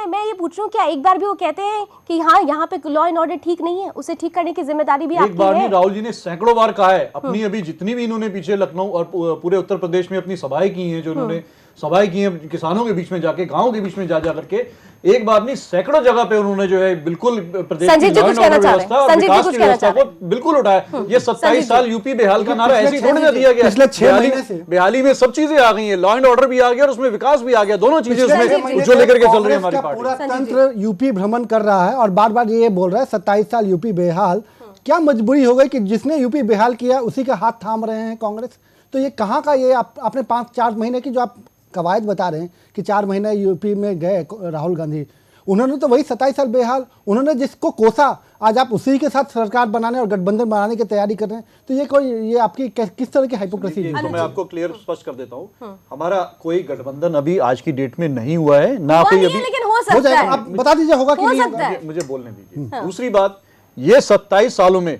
मैं ये पूछ रहा हूँ, क्या एक बार भी वो कहते हैं कि हाँ यहाँ पे लॉ एंड ऑर्डर ठीक नहीं है, उसे ठीक करने की जिम्मेदारी भी आपकी है? एक बार नहीं, राहुल जी ने सैकड़ों बार कहा है। अपनी अभी जितनी भी इन्होंने पीछे लखनऊ और पूरे उत्तर प्रदेश में अपनी सभाएं की हैं, जो इन्होंने सभाएं की हैं किसानों के बीच में जाके, गांवों के बीच में जा करके, एक बार नहीं सैकड़ों जगह पे उन्होंने जो है बिल्कुल प्रदेश की लॉ एंड ऑर्डर व्यवस्था और विकास की व्यवस्था को बिल्कुल उठाया। ये 27 साल यूपी बेहाल का नारा ऐसे ही थोड़ी ना दिया गया। पिछले 6 महीने से बेहाली में सब चीजें आ गई हैं, लॉ एंड ऑर्डर भी आ गया और उसमें विकास भी आ गया, दोनों चीजें उसमें जो लेकर के चल रही है हमारी पार्टी। पूरा तंत्र यूपी भ्रमण कर रहा है और बार बार ये बोल रहा है 27 साल यूपी बेहाल। क्या मजबूरी हो गई कि जिसने यूपी बेहाल किया उसी का हाथ थाम रहे हैं कांग्रेस? तो ये कहाँ का, ये आपने 5-4 महीने की जो आप कवायद बता रहे हैं कि 4 महीने यूपी में गए राहुल गांधी, उन्होंने तो वही 27 साल बेहाल, उन्होंने जिसको कोसा, आज आप उसी के साथ सरकार बनाने और गठबंधन बनाने की तैयारी कर रहे हैं। तो ये आपकी किस तरह की हाइपोक्रेसी है? तो मैं आपको क्लियर स्पष्ट कर देता हूँ, हमारा कोई गठबंधन अभी आज की डेट में नहीं हुआ है, ना कोई अभी, लेकिन हो सकता है। आप बता दीजिए होगा कि नहीं होगा? मुझे बोलने दीजिए। दूसरी बात, ये 27 सालों में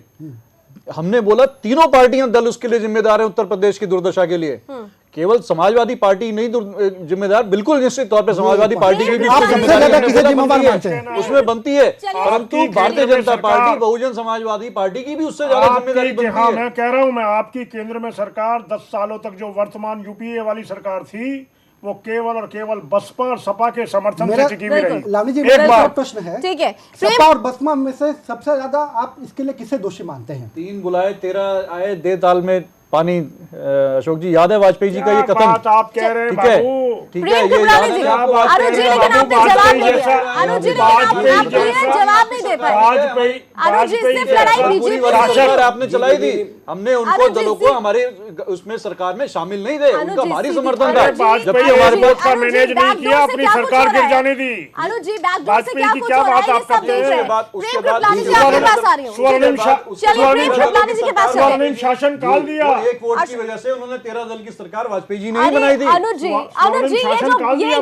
हमने बोला तीनों पार्टियां दल उसके लिए जिम्मेदार है, उत्तर प्रदेश की दुर्दशा के लिए। केवल समाजवादी पार्टी नहीं जिम्मेदार, बिल्कुल निश्चित तौर पे समाजवादी पार्टी की भी उसमें बनती है, परंतु भारतीय जनता पार्टी, बहुजन समाजवादी पार्टी की भी उससे ज्यादा जिम्मेदारी बनती है। मैं कह रहा हूं, मैं आपकी केंद्र में सरकार 10 सालों तक जो वर्तमान यूपीए वाली सरकार थी, वो केवल और केवल बसपा और सपा के समर्थन से टिकी हुई रही। लावनी जी, एक मेरा बार प्रश्न है, ठीक है, सपा और बसपा में से सबसे ज्यादा आप इसके लिए किसे दोषी मानते हैं? 3 बुलाए 13 आए, दे ताल में पानी। अशोक जी, याद है वाजपेयी जी का ये कथन? आप कह रहे हैं ठीक है, ठीक है, ये याद है आपको? अनुज जी, लेकिन आपने जवाब नहीं दिया। अनुज जी, लेकिन आप जवाब नहीं दे पाए। अनुज जी, सिर्फ लड़ाई बीजेपी से आपने चलाई थी, हमने उनको दलों को हमारे उसमें सरकार में शामिल नहीं थे, उनका भारी समर्थन था, जबकि हमारे पास का मैनेज नहीं किया, अपनी सरकार गिर जाने दी। अनुज जी, बैकडोर से क्या कुछ हो रहा है ये सब देख रहे हैं। प्रेम कृपलानी जी, आपके पास आ रही हूँ। स्वर्णिम चलिए, प्रेम कृपलानी जी के पास चलिए। शासन काल दिया। एक वोट की वजह से उन्होंने 13 दल की सरकार वाजपेयी जी ने ही अरे बनाई थी। अनुज जी, ये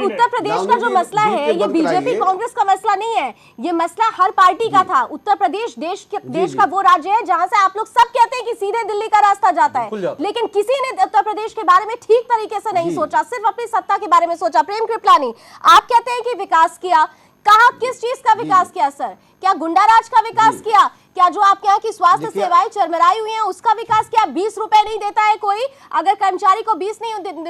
उत्तर प्रदेश का जो मसला है, ये बीजेपी कांग्रेस का मसला नहीं है, ये मसला हर पार्टी का था। उत्तर प्रदेश देश का वो राज्य है जहां से आप लोग सब कहते हैं कि सीधे दिल्ली का रास्ता जाता है, लेकिन किसी ने उत्तर प्रदेश के बारे में ठीक तरीके से नहीं सोचा, सिर्फ अपनी सत्ता के बारे में सोचा। प्रेम कृपलानी, आप कहते हैं कि विकास किया, कहा किस चीज का विकास किया सर? क्या गुंडाराज का विकास किया? क्या जो आपके यहाँ की स्वास्थ्य सेवाएं चरमराई हुई हैं उसका विकास किया? 20 रुपए नहीं देता है कोई, अगर कर्मचारी को 20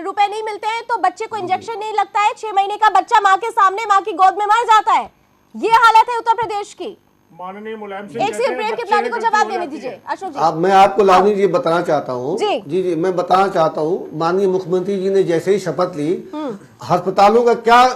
रुपए नहीं मिलते हैं तो बच्चे को इंजेक्शन नहीं लगता है, 6 महीने का बच्चा माँ के सामने माँ की गोद में मर जाता है। ये हालत है उत्तर प्रदेश की। माननीय मुलायम सिंह एक सेकंड प्रेम कृपलानी को जवाब देने दीजिए। अशोक जी, अब मैं आपको लावनी जी बताना चाहता हूँ जी। जी मैं बताना चाहता हूँ, माननीय मुख्यमंत्री जी ने जैसे ही शपथ ली, अस्पतालों का क्या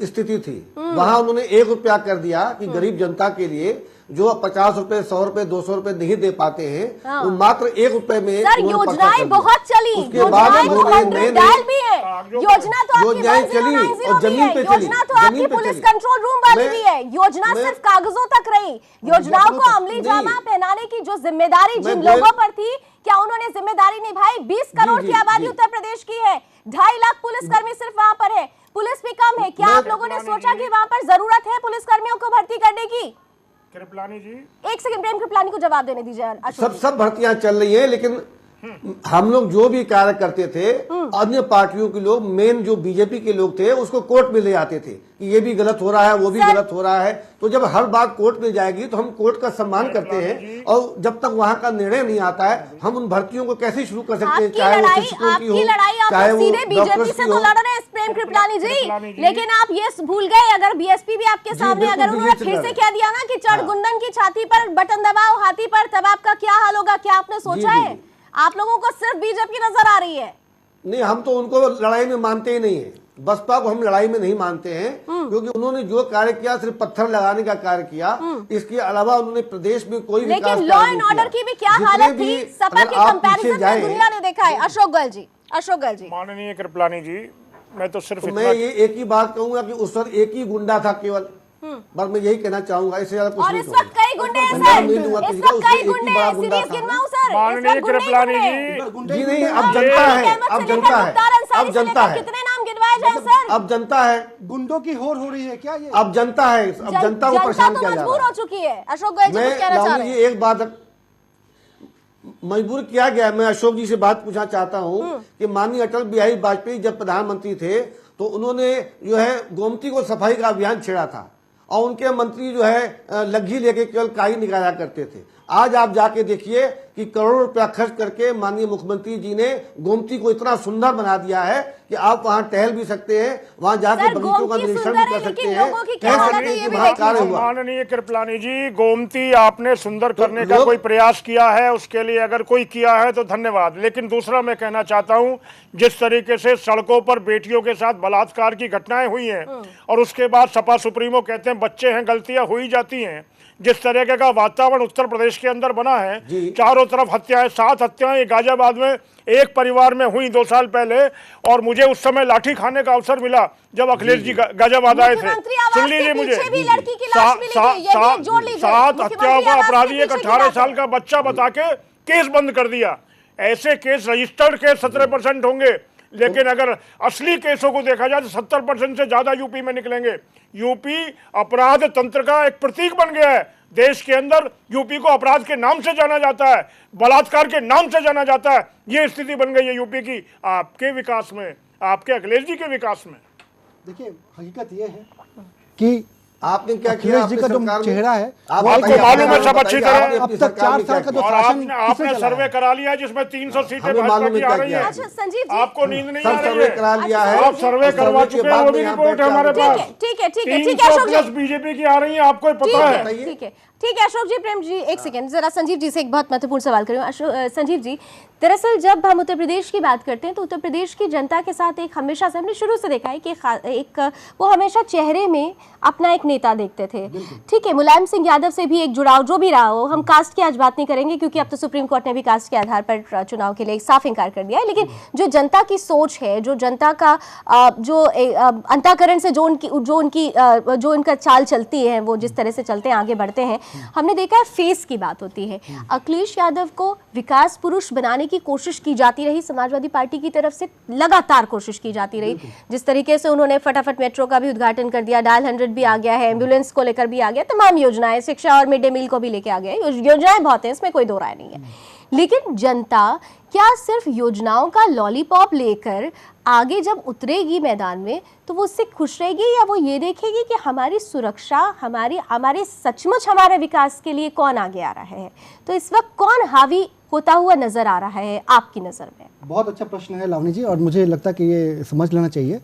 स्थिति थी, वहां उन्होंने 1 रुपया कर दिया कि गरीब जनता के लिए जो 50 रुपए, 100 रुपए, 200 रुपए नहीं दे पाते हैं, वो मात्र 1 रुपए में सर योजनाएं बहुत चली, उसके बाद उन्होंने भी है योजना, तो योजनाएं चली और जमीन पे चली, योजना तो आपकी पुलिस कंट्रोल रूम वाली भी है, योजना सिर्फ कागजों तक रही। योजनाओं को अमली जामा पहनाने की जो जिम्मेदारी जिन लोगों पर थी, क्या उन्होंने जिम्मेदारी निभाई? 20 करोड़ की आबादी उत्तर प्रदेश की है, 2.5 लाख पुलिसकर्मी सिर्फ वहां पर है, पुलिस भी कम है। क्या आप लोगों ने सोचा कि वहां पर जरूरत है पुलिसकर्मियों को भर्ती करने की? कृपलानी जी, एक सेकंड प्रेम कृपलानी को जवाब देने दीजिए। सब भर्तियां चल रही है, लेकिन हम लोग जो भी कार्य करते थे, अन्य पार्टियों के लोग, मेन जो बीजेपी के लोग थे, उसको कोर्ट में ले आते थे कि ये भी गलत हो रहा है, वो भी गलत हो रहा है। तो जब हर बात कोर्ट में जाएगी तो हम कोर्ट का सम्मान करते हैं, और जब तक वहां का निर्णय नहीं आता है, हम उन भर्तियों को कैसे शुरू कर सकते हैं? चाहे वो शिक्षकों की हो, चाहे वो बीजेपी से तो लड़ रहे हैं प्रेम कृपलानी जी, लेकिन आप ये भूल गए, अगर बीएसपी भी आपके सामने, अगर उन्होंने फिर से कह दिया ना कि चढ़ गुंदन की छाती पर बटन दबाओ हाथी पर, तब आपका क्या हाल होगा? क्या आपने सोचा है? आप लोगों को सिर्फ बीजेपी नजर आ रही है। नहीं, हम तो उनको लड़ाई में मानते ही नहीं है, बसपा को हम लड़ाई में नहीं मानते हैं, क्योंकि उन्होंने जो कार्य किया सिर्फ पत्थर लगाने का कार्य किया, इसके अलावा उन्होंने प्रदेश में कोई विकास लेकिन लॉ एंड ऑर्डर की भी क्या हालत थी सपा के कंपैरिजन में दुनिया ने देखा है। अशोक गल जी, अशोक गल जी, माननीय कृपलानी जी, मैं तो सिर्फ मैं ये एक ही बात कहूंगा कि उस वक्त एक ही गुंडा था केवल, बस मैं यही कहना चाहूंगा, इससे ज्यादा कुछ और नहीं इस वक्त कई गुंडे हैं सर, इस वक्त कई गुंडे हैं, सीरीज गिनवाऊं सर? माननीय कृपलानी जी नहीं, अब जनता है, अब जनता है, अब जनता है, कितने नाम गिनवाए जाए सर? अब जनता है, गुंडों की होड़ हो रही है क्या ये? अब जनता है, अब जनता को परेशान किया जा मजबूर रहा हो चुकी है। अशोक गल जी कुछ कहना चाह रहे हैं? एक बात मजबूर किया गया। मैं अशोक जी से बात पूछना चाहता हूं कि माननीय अटल बिहारी वाजपेयी जब प्रधानमंत्री थे तो उन्होंने जो है गोमती को सफाई का अभियान छेड़ा था, और उनके मंत्री जो है लग्घी लेके केवल काई निकाला करते थे। आज आप जाके देखिए कि करोड़ों रुपया खर्च करके माननीय मुख्यमंत्री जी ने गोमती को इतना सुंदर बना दिया है कि आप वहां टहल भी सकते हैं, वहां जाके बगीचों का निरीक्षण भी कर सकते हैं, कह सकते हैं कि वहां कार्य हुआ। माननीय कृपलानी जी, गोमती आपने सुंदर करने का कोई प्रयास किया है, उसके लिए अगर कोई किया है तो धन्यवाद। लेकिन दूसरा मैं कहना चाहता हूं, जिस तरीके से सड़कों पर बेटियों के साथ बलात्कार की घटनाएं हुई हैं और उसके बाद सपा सुप्रीमो कहते हैं बच्चे हैं, गलतियां हो ही जाती हैं, जिस तरीके का वातावरण उत्तर प्रदेश के अंदर बना है, चारों तरफ हत्याएं, 7 हत्याएं गाजियाबाद में एक परिवार में हुई 2 साल पहले, और मुझे उस समय लाठी खाने का अवसर मिला जब अखिलेश जी गाजियाबाद आए थे। सुन लीजिए मुझे, 7 हत्याओं का अपराधी एक 18 साल का बच्चा बता के केस बंद कर दिया। ऐसे केस रजिस्टर्ड केस 17% होंगे, लेकिन अगर असली केसों को देखा जाए तो 70% से ज्यादा यूपी में निकलेंगे। यूपी अपराध तंत्र का एक प्रतीक बन गया है देश के अंदर। यूपी को अपराध के नाम से जाना जाता है, बलात्कार के नाम से जाना जाता है। ये स्थिति बन गई है यूपी की आपके विकास में, आपके अखिलेश जी के विकास में। देखिए, हकीकत ये है कि आपने क्या किया? अखिलेश जी का जो चेहरा है, आपको मालूम है सब अच्छी तरह। अब तक 4 साल का जो और शासन आपने सर्वे करा लिया है जिसमें 300 सीटें भाजपा की आ रही है। अच्छा संजीव जी, आपको नींद नहीं आ रही सर्वे है? करा लिया है, आप सर्वे करवा चुके हैं, वो भी रिपोर्ट है हमारे पास। ठीक है 300+ बीजेपी की आ रही है, आपको पता है। ठीक है अशोक जी। प्रेम जी एक सेकंड, जरा संजीव जी से एक बहुत महत्वपूर्ण सवाल करूँ। संजीव जी, दरअसल जब हम उत्तर प्रदेश की बात करते हैं तो उत्तर प्रदेश की जनता के साथ एक हमेशा से हमने शुरू से देखा है कि एक वो हमेशा चेहरे में अपना एक नेता देखते थे। ठीक है, मुलायम सिंह यादव से भी एक जुड़ाव जो भी रहा हो, हम कास्ट की आज बात नहीं करेंगे क्योंकि अब तो सुप्रीम कोर्ट ने भी कास्ट के आधार पर चुनाव के लिए साफ इनकार कर दिया है। लेकिन जो जनता की सोच है, जो जनता का जो अंतःकरण से जो उनका चाल चलती है, वो जिस तरह से चलते हैं, आगे बढ़ते हैं, हमने देखा है फेस की बात होती है। अखिलेश यादव को विकास पुरुष बनाने की कोशिश की जाती रही, समाजवादी पार्टी की तरफ से लगातार कोशिश की जाती रही। जिस तरीके से उन्होंने फटाफट मेट्रो का भी उद्घाटन कर दिया, डायल 100 भी आ गया है, एम्बुलेंस को लेकर भी आ गया, तमाम योजनाएं, शिक्षा और मिड डे मील को भी लेके आ गया है। योजनाएं बहुत हैं, इसमें कोई दो राय नहीं है। लेकिन जनता क्या सिर्फ योजनाओं का लॉलीपॉप लेकर आगे जब उतरेगी मैदान में तो वो उससे खुश रहेगी, या वो ये देखेगी कि हमारी सुरक्षा, हमारे सचमुच हमारे विकास के लिए कौन आगे आ रहा है? तो इस वक्त कौन हावी होता हुआ नजर आ रहा है आपकी नजर में? बहुत अच्छा प्रश्न है लावनी जी, और मुझे लगता है कि ये समझ लेना चाहिए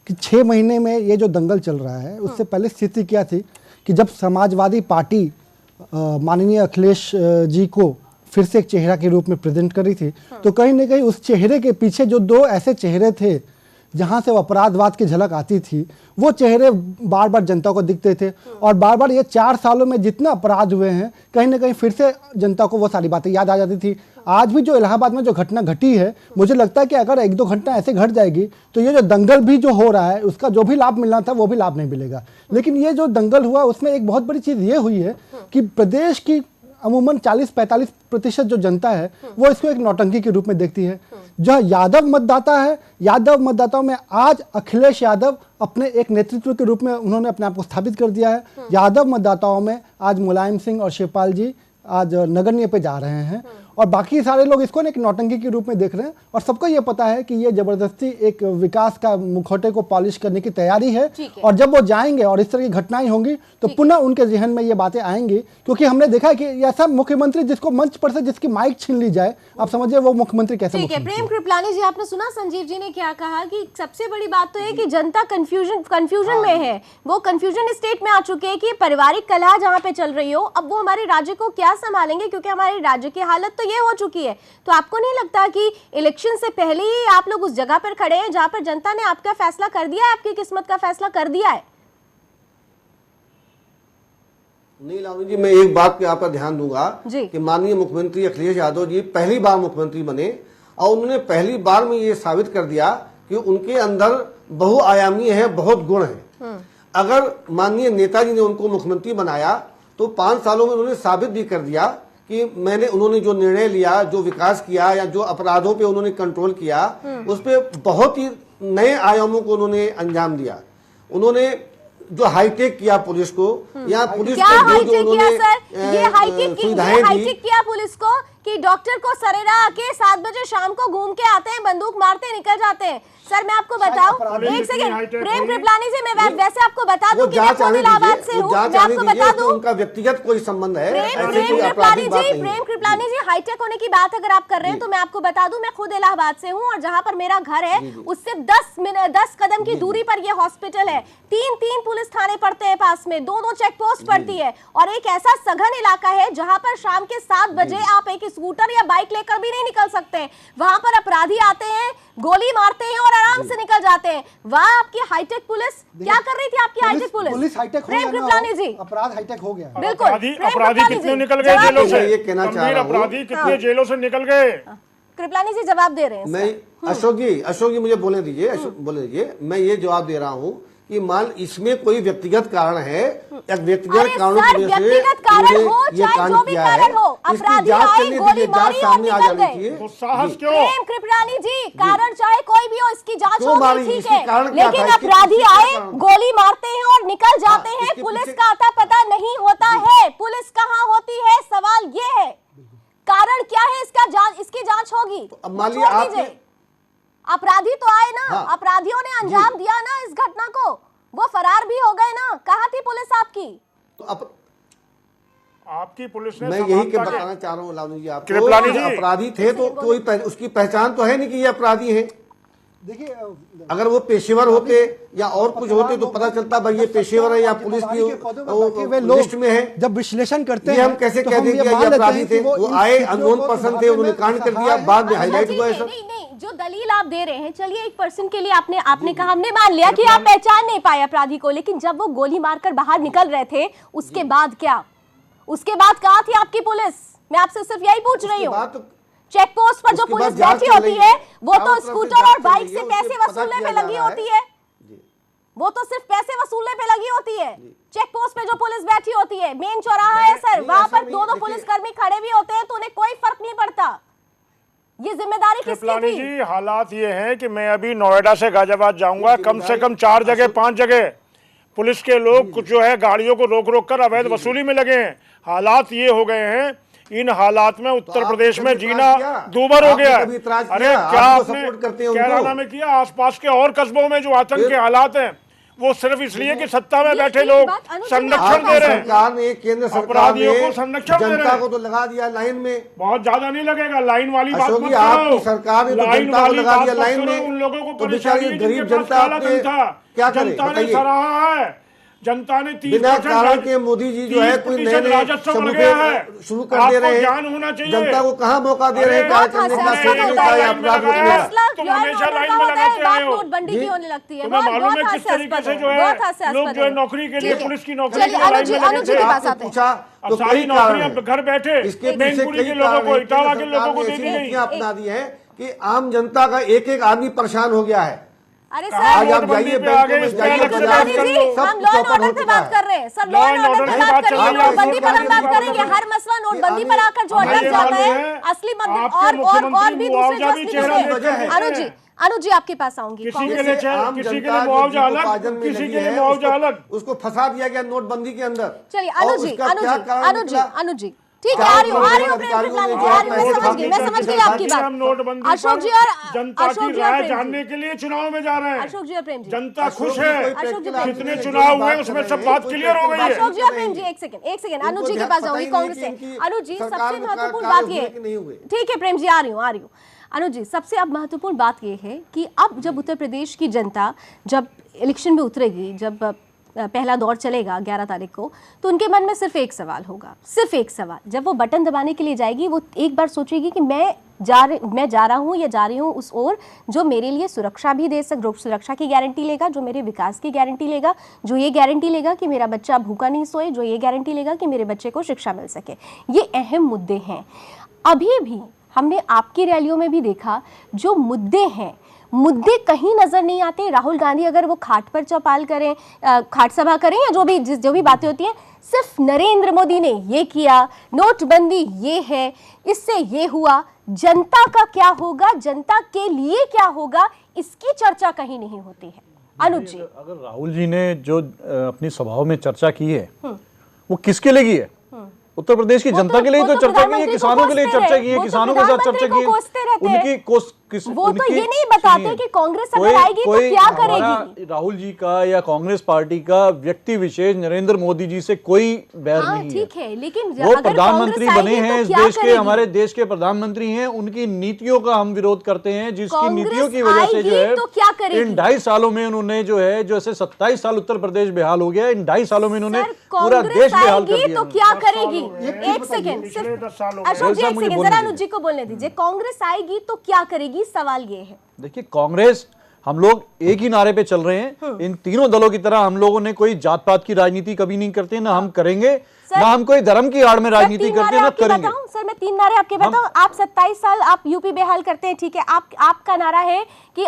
कि 6 महीने में ये जो दंगल चल रहा है, उससे पहले स्थिति क्या थी कि जब समाजवादी पार्टी माननीय अखिलेश जी को फिर से एक चेहरा के रूप में प्रेजेंट कर रही थी, तो कहीं ना कहीं उस चेहरे के पीछे जो दो ऐसे चेहरे थे जहां से अपराधवाद की झलक आती थी, वो चेहरे बार बार जनता को दिखते थे। और बार बार ये 4 सालों में जितना अपराध हुए हैं, कहीं ना कहीं फिर से जनता को वो सारी बातें याद आ जाती थी। आज भी जो इलाहाबाद में जो घटना घटी है, मुझे लगता है कि अगर 1-2 घटना ऐसे घट जाएगी तो ये जो दंगल भी जो हो रहा है, उसका जो भी लाभ मिलना था वो भी लाभ नहीं मिलेगा। लेकिन ये जो दंगल हुआ, उसमें एक बहुत बड़ी चीज़ ये हुई है कि प्रदेश की अमूमन 40-45% जो जनता है वो इसको एक नौटंकी के रूप में देखती है। जो यादव मतदाता है, यादव मतदाताओं में आज अखिलेश यादव अपने एक नेतृत्व के रूप में उन्होंने अपने आप को स्थापित कर दिया है। यादव मतदाताओं में आज मुलायम सिंह और शिवपाल जी आज नगण्य पे जा रहे हैं, और बाकी सारे लोग इसको एक नौटंकी के रूप में देख रहे हैं। और सबको ये पता है कि ये जबरदस्ती एक विकास का मुखौटे को पॉलिश करने की तैयारी है। और जब वो जाएंगे और इस तरह की घटनाएं होंगी तो पुनः उनके जहन में ये बातें आएंगी, क्योंकि हमने देखा है कि ऐसा मुख्यमंत्री जिसको मंच पर से जिसकी माइक छीन ली जाए, आप समझिए वो मुख्यमंत्री कैसे? ठीक है, प्रेम कृपलानी जी, आपने सुना संजीव जी ने क्या कहा कि सबसे बड़ी बात तो है कि जनता कंफ्यूजन में है, वो कंफ्यूजन स्टेट में आ चुके हैं कि पारिवारिक कलह जहां पे चल रही हो, अब वो हमारे राज्य को क्या संभालेंगे, क्योंकि हमारे राज्य की हालत तो ये हो चुकी है। तो आपको नहीं लगता कि इलेक्शन से पहले ही आप लोग उस जगह पर खड़े हैं जहां पर जनता ने आपका फैसला कर दिया है, आपकी किस्मत का फैसला कर दिया है? नहीं लावनी जी, मैं एक बात पे आपका ध्यान दूंगा कि माननीय मुख्यमंत्री अखिलेश यादव जी पहली बार मुख्यमंत्री बने और उन्होंने पहली बार में ये साबित कर दिया कि उनके अंदर बहुआयामी है, बहुत गुण है। अगर माननीय नेताजी ने उनको मुख्यमंत्री बनाया तो 5 सालों में उन्होंने साबित भी कर दिया कि उन्होंने जो निर्णय लिया, जो विकास किया, या जो अपराधों पे उन्होंने कंट्रोल किया, उस पे बहुत ही नए आयामों को उन्होंने अंजाम दिया। उन्होंने जो हाईटेक किया पुलिस को, या पुलिस क्या को हाईटेक किया सर? ये हाईटेक दी, किया पुलिस को कि डॉक्टर को सरेरा आके 7 बजे शाम को घूम के आते हैं, बंदूक मारते निकल जाते हैं। सर मैं आपको बताऊं, एक सेकंड, प्रेम कृपलानी जी, मैं वैसे आपको बता दूं कि मैं खुद इलाहाबाद से हूं, मैं आपको बता दूं उनका व्यक्तिगत कोई संबंध है, प्रेम कृपलानी जी, हाईटेक होने की बात अगर आप कर रहे हैं तो मैं आपको बता दूं, मैं खुद इलाहाबाद से हूं, और जहां पर मेरा घर है उससे 10 कदम की दूरी पर ये हॉस्पिटल है। 3 पुलिस थाने पड़ते हैं पास में, 2 चेक पोस्ट पड़ती है, और एक ऐसा सघन इलाका है जहां पर शाम के 7 बजे आप एक स्कूटर या बाइक लेकर भी नहीं निकल सकते। वहां पर अपराधी आते हैं, गोली मारते हैं और आराम से निकल जाते हैं। वहां आपकी हाईटेक पुलिस क्या कर रही थी? आपकी हाईटेक पुलिस हाईटेक प्रेम कृपलानी जी, अपराध हाईटेक हो गया। बिल्कुल, अपराधी कितने निकल गए जेलों से? ये कहना चाह रहा हूं, अपराधी कितने जेलों से निकल गए? कृपलानी जी जवाब दे रहे हैं। मैं अशोक जी मुझे बोलने दीजिए, मैं ये जवाब दे रहा हूँ कि मान इसमें कोई व्यक्तिगत कारण है, व्यक्तिगत कारणों की वजह से ये कांड किया है, इसकी जांच करनी चाहिए, जांच सामने आ जानी चाहिए। तो साहस क्यों? प्रेम कृपलानी जी, कारण चाहे कोई भी हो, इसकी जांच होगी, ठीक है, कारण क्या लेकिन था? अपराधी आए, गोली मारते हैं और निकल जाते हैं, पुलिस का आता पता नहीं होता है। पुलिस कहाँ होती है? सवाल ये है, कारण क्या है इसकी जांच होगी। अब मान लिया आपने, अपराधी तो आए ना, अपराधियों ने अंजाम दिया ना इस घटना को, वो फरार भी हो गए ना, कहाँ थी पुलिस आपकी? तो आपकी पुलिस ने, मैं यही बताना चाह रहा हूँ लावनी जी आपको, अपराधी थे तो कोई उसकी पहचान तो है नहीं कि ये अपराधी हैं। देखिए, अगर वो पेशेवर होते या और कुछ होते तो पता चलता भाई ये पेशेवर है या पुलिस की लिस्ट में है। जब विश्लेषण करते हैं हम कैसे कहते हैं कि ये अपराधी थे? वो आए, अननोन पर्सन थे, उन्होंने कांड कर दिया, बाद में हाईलाइट हुआ है। जो दलील आप दे रहे हैं, चलिए 1% के लिए आपने कहा, हमने मान लिया कि आप पहचान नहीं पाए अपराधी को, लेकिन जब वो गोली मारकर बाहर निकल रहे थे उसके बाद क्या, उसके बाद कहाँ थी आपकी पुलिस? मैं आपसे सिर्फ यही पूछ रही हूँ। चेक पोस्ट पर जो पुलिस बैठी होती है वो तो स्कूटर और बाइक से पैसे वसूलने पे लगी होती है, वो तो सिर्फ पैसे वसूलने पे लगी होती है। चेक पोस्ट पे जो पुलिस बैठी होती है, मेन चौराहा है सर, वहां पर दो पुलिसकर्मी खड़े भी होते हैं तो उन्हें कोई फर्क नहीं पड़ता। ये जिम्मेदारी किसकी कृपलानी थी? जी, हालात ये हैं कि मैं अभी नोएडा से गाजियाबाद जाऊंगा, कम से कम 4 जगह 5 जगह पुलिस के लोग कुछ जो है गाड़ियों को रोक रोक कर अवैध वसूली में लगे हैं। हालात ये हो गए हैं, इन हालात में उत्तर प्रदेश में जीना दूभर हो गया है। अरे क्या आपने कैराना में किया? आसपास के और कस्बों में जो आतंक के हालात हैं वो सिर्फ इसलिए कि सत्ता में बैठे लोग संरक्षण दे रहे हैं। सरकार ने, केंद्र सरकार अपराधियों ने को संरक्षण दे रहे जनता हैं। को तो लगा दिया लाइन में। बहुत ज्यादा नहीं लगेगा, लाइन वाली बात अशोक मत जी, आपकी करो। सरकार ने तो लाइन जनता को वाली लगा बात दिया मत लाइन करो। में, उन लोगों को तो परेशानी बेचारी है गरीब जिनके पास जनता काला अपने धन था। क्या करे जनता ने बताइए। सराहा है, जनता ने 30% बिना कारण के मोदी जी जो है कोई नए नए राजस्व बढ़ समूह गया है। शुरू कर दे रहे ज्ञान हैं। होना चाहिए। जनता को कहाँ मौका दे रहे हैं अरे कार्य बहुत करने का, हास्यास्पद सोचने होता का, है। या अपराध लगाया रोकने है। का। मतलब तुम लॉ एंड हमेशा ऑर्डर लाइन का में होता है, लगाते बात आए हो। नोटबंदी की होने लगती है। तुम्हें मालूम है किस तरीके से जो है लोग जो है नौकरी के लिए, पुलिस की नौकरी के चलिए लिए लाइन में अनुज लगे जी थे। के पास आपने आते हैं। पूछा तो अब सारी कई कारण नौकरियां हैं। घर बैठे इसके पीछे मैनपुरी कई के लोगों कारण को, हैं। इटावा के केंद्र लोगों को सरकार दे ने दी ऐसी गई। नीतियां अपना दी है कि आम जनता का एक एक आदमी परेशान हो गया है। अरे कहाँ सर, आज आप नोटबंदी जाइए पे बैंकों आ गए, में इस जाइए, पे अलग से बाजार बात में कर जी, लो। सब हम लॉ एंड चौपट ऑर्डर हो पे चुका बात है। कर रहे हैं sir, law law and and order order पे की बात बात करिए, चल रही है। नोटबंदी पर हम बात सरकार करेंगे, की हर मसला नोटबंदी पर आकर जो अटक ये जाता मालूम है है, असली मुद्दे आपके और मुख्यमंत्री भी दूसरे मुआवजा भी जो चेहरा असली वजह है। अनुज जी आपके पास आऊंगी। किसी के कांग्रेस लिए आम किसी के जनता लिए मुआवजा जो अलग, उपार्जन में किसी लगी के लिए है, मुआवजा अलग। उसको फंसा दिया गया नोटबंदी के अंदर। चलिए और अनुज जी, उसका क्या कारण अनुज जी, निकला? अनुज जी, ठीक है, चार आ रही हूँ अधिकारियों प्रेम ने कृपलानी जी, जो आ रही हूँ, है मैं समझ गई आपकी बात। हम नोटबंदी अशोक पर जी और जनता अशोक की जी और राय प्रेम जी। जानने के लिए चुनाव में जा रहे हैं। अशोक जी और प्रेम जी, जनता अशोक खुश जी है। कोई अशोक जी, practical जितने आदमी चुनाव है, हुए जो उसमें बात सब कर बात रहे हैं, क्लियर हो कोई गई है। अशोक जी और प्रेम जी, नहीं। एक सेकंड अनुज इनको जी के ध्यान पास पता जाऊंगी ही नहीं कांग्रेस कि से। इनकी अनुज जी सरकार सबसे में महत्वपूर्ण कार्य बात हुए ये कि नहीं हुए। ठीक है प्रेम जी, आ रही हूँ। अनुज जी, सबसे अब महत्वपूर्ण बात यह है कि अब जब उत्तर प्रदेश की जनता जब इलेक्शन में उतरेगी, जब पहला दौर चलेगा 11 तारीख को, तो उनके मन में सिर्फ एक सवाल होगा, सिर्फ एक सवाल। जब वो बटन दबाने के लिए जाएगी, वो एक बार सोचेगी कि मैं जा रहा हूँ या जा रही हूँ उस ओर जो मेरे लिए सुरक्षा भी दे सुरक्षा की गारंटी लेगा, जो मेरे विकास की गारंटी लेगा, जो ये गारंटी लेगा कि मेरा बच्चा भूखा नहीं सोए, जो ये गारंटी लेगा कि मेरे बच्चे को शिक्षा मिल सके। ये अहम मुद्दे हैं। अभी भी हमने आपकी रैलियों में भी देखा, जो मुद्दे हैं, मुद्दे कहीं नजर नहीं आते। राहुल गांधी अगर वो खाट पर चौपाल करें, खाट सभा करें, या जो भी बातें होती हैं, सिर्फ नरेंद्र मोदी ने ये किया, नोटबंदी ये है, इससे ये हुआ, जनता का क्या होगा, जनता के लिए क्या होगा, इसकी चर्चा कहीं नहीं होती है। अनुज जी, अगर राहुल जी ने जो अपनी सभाओं में चर्चा की है वो किसके लिए की है? उत्तर प्रदेश की जनता के लिए तो चर्चा की है, किसानों के लिए चर्चा की है, किसानों के साथ चर्चा की है। वो तो ये नहीं बताते कि कांग्रेस अगर आएगी तो क्या करेगी। राहुल जी का या कांग्रेस पार्टी का व्यक्ति विशेष नरेंद्र मोदी जी से कोई बैर नहीं है। ठीक है, लेकिन वो प्रधानमंत्री बने हैं, इस देश के, हमारे देश के प्रधानमंत्री हैं, उनकी नीतियों का हम विरोध करते हैं, जिसकी नीतियों की वजह से जो है तो क्या करेगी? इन 2.5 सालों में उन्होंने जो है, जैसे 27 साल उत्तर प्रदेश बेहाल हो गया, इन 2.5 सालों में इन्होंने पूरा देश बेहाल कर दिया। तो क्या करेगी? एक सेकंड, पिछले 10 साल हो गए। अशोक जी एक मुझे सेकंड, बोलने जरा दीजिए। अनुज जी को बोलने दीजिए। कांग्रेस आएगी तो क्या करेगी, सवाल ये है। देखिए, कांग्रेस, हम लोग एक ही नारे पे चल रहे हैं। इन तीनों दलों की तरह हम लोगों ने कोई जात पात की राजनीति कभी नहीं करते, ना हम करेंगे, ना हम कोई धर्म की आड़ में राजनीति करते हैं, ना करेंगे। सर मैं 3 नारे आपके बताऊं। आप 27 साल आप यूपी बेहाल करते हैं, ठीक है, आपका नारा है कि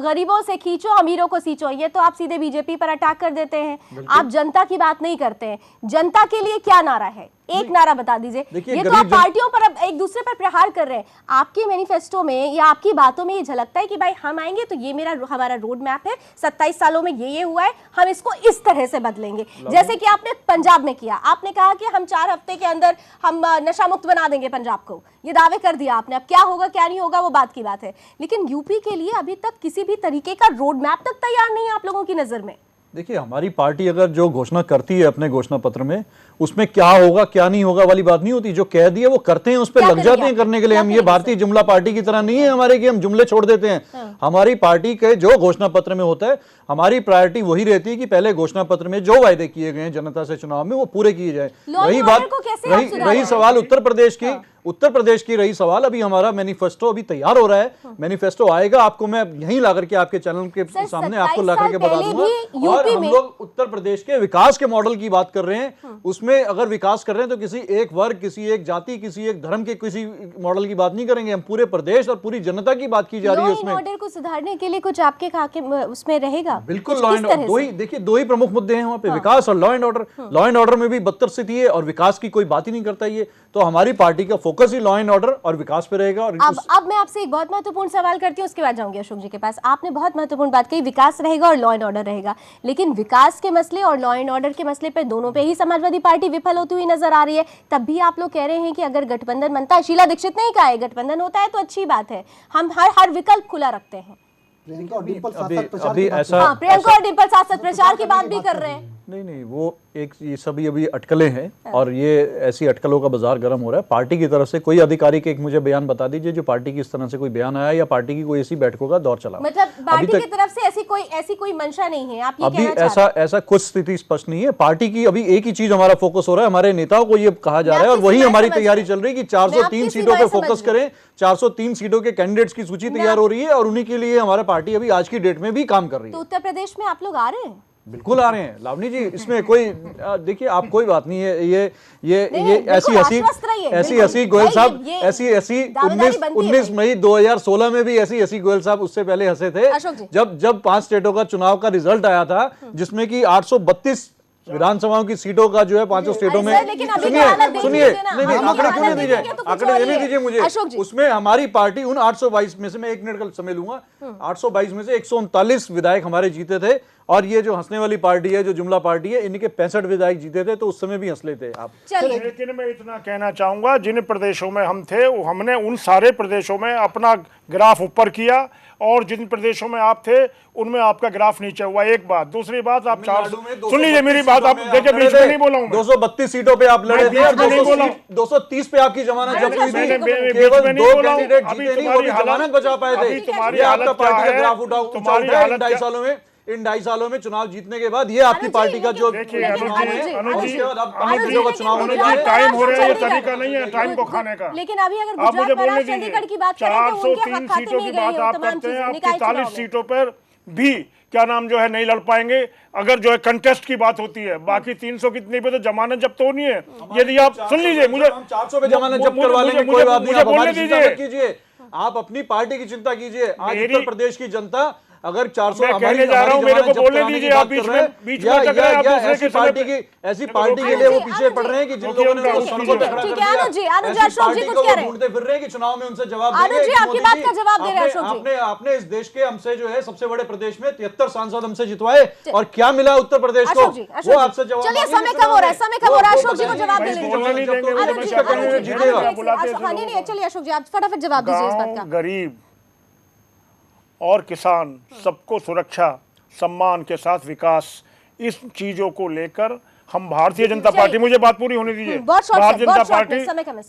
गरीबों से खींचो, अमीरों को सींचो। ये तो आप सीधे बीजेपी पर अटैक कर देते हैं। आप जनता की बात नहीं करते हैं। जनता के लिए क्या नारा है, एक नारा बता दीजिए। ये तो आप पार्टियों पर अब एक दूसरे पर प्रहार कर रहे हैं। आपके मैनिफेस्टो में या आपकी बातों में ये झलकता है कि भाई हम आएंगे तो ये हमारा रोड मैप है, 27 सालों में ये हुआ है, हम इसको इस तरह से बदलेंगे। जैसे कि आपने पंजाब में किया, आपने कहा कि हम 4 हफ्ते के अंदर हम नशा मुक्त बना देंगे पंजाब को। ये दावे कर दिया आपने। अब क्या होगा क्या नहीं होगा वो बात की बात है, लेकिन यूपी के लिए अभी तक किसी भी तरीके का रोड मैप तक तैयार नहीं है आप लोगों की नजर में। देखिए, हमारी पार्टी अगर जो घोषणा करती है अपने घोषणा पत्र में, उसमें क्या होगा क्या नहीं होगा वाली बात नहीं होती। जो कह दिया वो करते हैं, उस पर लग जाते हैं करने के लिए। हम ये भारतीय जुमला पार्टी की तरह नहीं है हमारे कि हम जुमले छोड़ देते हैं। हमारी पार्टी के जो घोषणा पत्र में होता है, हमारी प्रायोरिटी वही रहती है कि पहले घोषणा पत्र में जो वायदे किए गए हैं जनता से चुनाव में, वो पूरे किए जाए। वही बात, वही सवाल उत्तर प्रदेश की उत्तर प्रदेश की रही सवाल, अभी हमारा मैनिफेस्टो अभी तैयार हो रहा है, मैनिफेस्टो आएगा, आपको मैं यहीं ला करके आपके चैनल के सामने आपको ला करके बता दूंगा। और हम लोग उत्तर प्रदेश के विकास के मॉडल की बात कर रहे हैं, उसमें अगर विकास कर रहे हैं तो किसी एक वर्ग, किसी एक जाति, किसी एक धर्म के किसी मॉडल की बात नहीं करेंगे, हम पूरे प्रदेश और पूरी जनता की बात की जा रही है। उसमें ऑर्डर को सुधारने के लिए कुछ आपके खाके उसमें रहेगा? बिल्कुल लॉ एंड ऑर्डर, दो ही प्रमुख मुद्दे हैं वहां पे, विकास और law and order. Law and order में भी बदतर स्थिति है और विकास की कोई बात ही नहीं करता ये, तो हमारी पार्टी का focus he law and order और विकास पे रहेगा। और अब मैं आपसे एक बहुत महत्वपूर्ण सवाल करती हूँ, उसके बाद जाऊंगी अशोक जी के पास। आपने बहुत महत्वपूर्ण बात कही, विकास रहेगा और लॉ एंड ऑर्डर रहेगा, लेकिन विकास के मसले और लॉ एंड ऑर्डर के मसले पे दोनों पे ही समाजवादी पार्टी विफल होती हुई नजर आ रही है। तब भी आप लोग कह रहे हैं कि अगर गठबंधन बनता है, शीला दीक्षित ने ही कहा है गठबंधन होता है तो अच्छी बात है, हम हर विकल्प खुला रखते हैं। प्रियंका और डिम्पल साथ अभी साथ प्रचार अभी की बात ऐसा प्रियंका और डिम्पल साथ साथ प्रचार की बात भी कर रहे हैं। नहीं, वो एक ये सभी अभी अटकलें हैं और ये ऐसी अटकलों का बाजार गर्म हो रहा है। पार्टी की तरफ से कोई अधिकारी के एक मुझे बयान बता दीजिए जो पार्टी की इस तरह से कोई बयान आया या पार्टी की कोई ऐसी बैठकों का दौर चला, मतलब पार्टी की तरफ से ऐसी कोई मंशा नहीं है, आप ये अभी कहना चाह रहे हैं? ऐसा कुछ स्थिति स्पष्ट नहीं है। पार्टी की अभी एक ही चीज हमारा फोकस हो रहा है, हमारे नेताओं को ये कहा जा रहा है और वही हमारी तैयारी चल रही है कि 403 सीटों पे फोकस करें। 403 सीटों के कैंडिडेट्स की सूची तैयार हो रही है और उन्हीं के लिए हमारा पार्टी अभी आज की डेट में भी काम कर रही है। तो उत्तर प्रदेश में आप लोग आ रहे हैं? बिल्कुल आ रहे हैं लावनी जी, इसमें कोई देखिए आप कोई बात नहीं है। ये बिल्कुल आश्वस्त रहिए, ऐसी गोयल साहब, ये ऐसी दावेदारी बनती है 19 मई 2016 में भी ऐसी गोयल साहब उससे पहले हंसे थे अशोक जी। जब 5 स्टेटों का चुनाव का रिजल्ट आया था जिसमें कि 832 विधानसभाओं की सीटों का जो है 5 स्टेटों में, सुनिए नहीं आंकड़े क्यों नहीं दीजिए, आंकड़े देने दीजिए मुझे। उसमें हमारी पार्टी उन 822 में से, मैं 1 मिनट का समय लूंगा, 822 में से 139 विधायक हमारे जीते थे और ये जो हंसने वाली पार्टी है, जो जुमला पार्टी है, इनके 65 विधायक जीते थे, तो उस समय भी हंस लेते आप। लेकिन मैं इतना कहना चाहूंगा, जिन प्रदेशों में हम थे हमने उन सारे प्रदेशों में अपना ग्राफ ऊपर किया और जिन प्रदेशों में आप थे उनमें आपका ग्राफ नीचे हुआ। एक बात, दूसरी बात, आप सुन लीजिए मेरी बात, आप देखिए बीच में नहीं बोला हूं। 232 सीटों पे आप लड़े थे और 230 पे आपकी जमानत जब्त हुई थी, केवल 2 कैंडिडेट जीते नहीं, वो भी जमानत बचा पाए थे। तुम्हारी आपका पार्टी का ग्राफ तुम्हारी उठा हालत इन 2.5 सालों में चुनाव जीतने के बाद ये आपकी पार्टी का जो देखिए अनुज जी टाइम हो रहा है, ये तरीका नहीं है टाइम को खाने का। लेकिन अभी अगर आप मुझे गुजरात, बोलने महाराष्ट्र, चंडीगढ़ की बात करें तो उनके हक 403 खाते सीटों में की गई बात है आप तमाम करते हैं, आप निकाय चुनाव 43 में। सीटों पर भी क्या नाम जो है नहीं लड़ पाएंगे। अगर जो है कंटेस्ट की बात होती है, बाकी 300 कितनी पे तो जमानत जब्त होनी है। यदि आप सुन लीजिए, मुझे 400 पे जमानत जब्त करवा लेंगे, कोई बात नहीं, आप हमारी चिंता मत कीजिए, आप अपनी पार्टी की चिंता कीजिए। आज उत्तर प्रदेश की जनता अगर 400 कहने जा रहा हूं, मेरे को बोलने दीजिए, आप बीच में अटक रहे हैं, आप दूसरे के पार्टी की ऐसी पार्टी के लिए वो पीछे पड़ रहे हैं कि जिन लोगों ने उनको सड़कों पे खड़ा कर ठीक है अनुज जी, अनुज दिया, अशोक जी कुछ कह रहे हैं, ढूंढते फिर रहे हैं कि चुनाव में उनसे जवाब अनुज देंगे। जी आपकी बात का जवाब दे रहे हैं अशोक जी। आपने इस देश के हमसे जो है सबसे बड़े प्रदेश में 73 सांसद हमसे जितवाए और क्या मिला उत्तर प्रदेश को, वो आपसे जवाब। चलिए समय कम हो रहा है, समय कम हो रहा है, अशोक जी को जवाब दे लीजिए। चलिए अशोक जी आप फटाफट जवाब दीजिए इस बात का। गरीब और किसान सबको सुरक्षा, सम्मान के साथ विकास, इस चीजों को लेकर हम भारतीय जनता पार्टी, मुझे बात पूरी होने दीजिए, भारतीय जनता पार्टी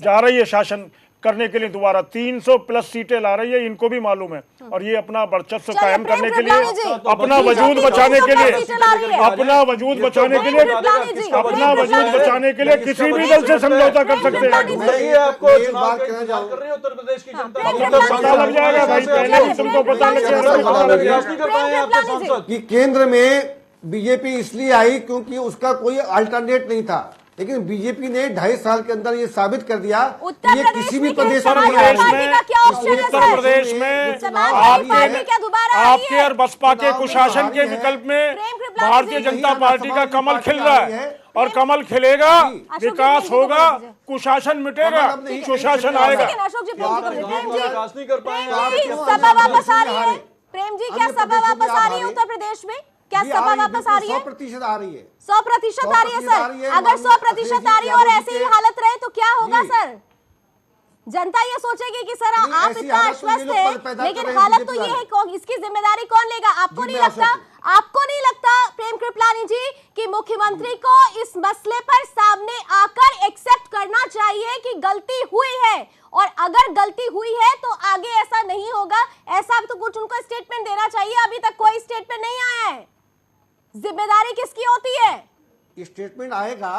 जा रही है शासन करने के लिए दोबारा 300 प्लस सीटें ला रही है, इनको भी मालूम है। और ये अपना वर्चस्व कायम करने के लिए, अपना वजूद बचाने के लिए, अपना वजूद बचाने के लिए, अपना वजूद बचाने के लिए किसी भी दल से समझौता कर सकते हैं। आपको चुनाव कर रही है उत्तर प्रदेश की जनता, पता लग जाएगा भाई, पहले ही तुमको पता लग जाएगा कि केंद्र में बीजेपी इसलिए आई क्योंकि उसका कोई अल्टरनेट नहीं था, लेकिन बीजेपी ने 2.5 साल के अंदर ये साबित कर दिया कि ये किसी भी प्रदेश में नहीं आएगी। उत्तर प्रदेश में आपके और बसपा के कुशासन के विकल्प में भारतीय जनता पार्टी का कमल खिल रहा है और कमल खिलेगा, विकास होगा, कुशासन मिटेगा, सुशासन आएगा। विकास नहीं कर पाएंगे। सपा वापस आ रही है प्रेम जी, क्या सपा वापस आ रही है उत्तर प्रदेश में? क्या सपा वापस आ रही है? 100% आ रही है, 100% आ रही है सर। अगर 100% आ रही है और ऐसी ही हालत रहे तो क्या होगा सर? जनता ये सोचेगी कि सर आप इतना आश्वस्त है, लेकिन हालत तो ये है, इसकी जिम्मेदारी कौन लेगा? आपको नहीं लगता, आपको नहीं लगता प्रेम कृपलानी जी कि मुख्यमंत्री को इस मसले पर सामने आकर एक्सेप्ट करना चाहिए कि गलती हुई है, और अगर गलती हुई है तो आगे ऐसा नहीं होगा, ऐसा तो कुछ उनको स्टेटमेंट देना चाहिए। अभी तक कोई स्टेटमेंट नहीं आया है। जिम्मेदारी किसकी होती है? स्टेटमेंट आएगा।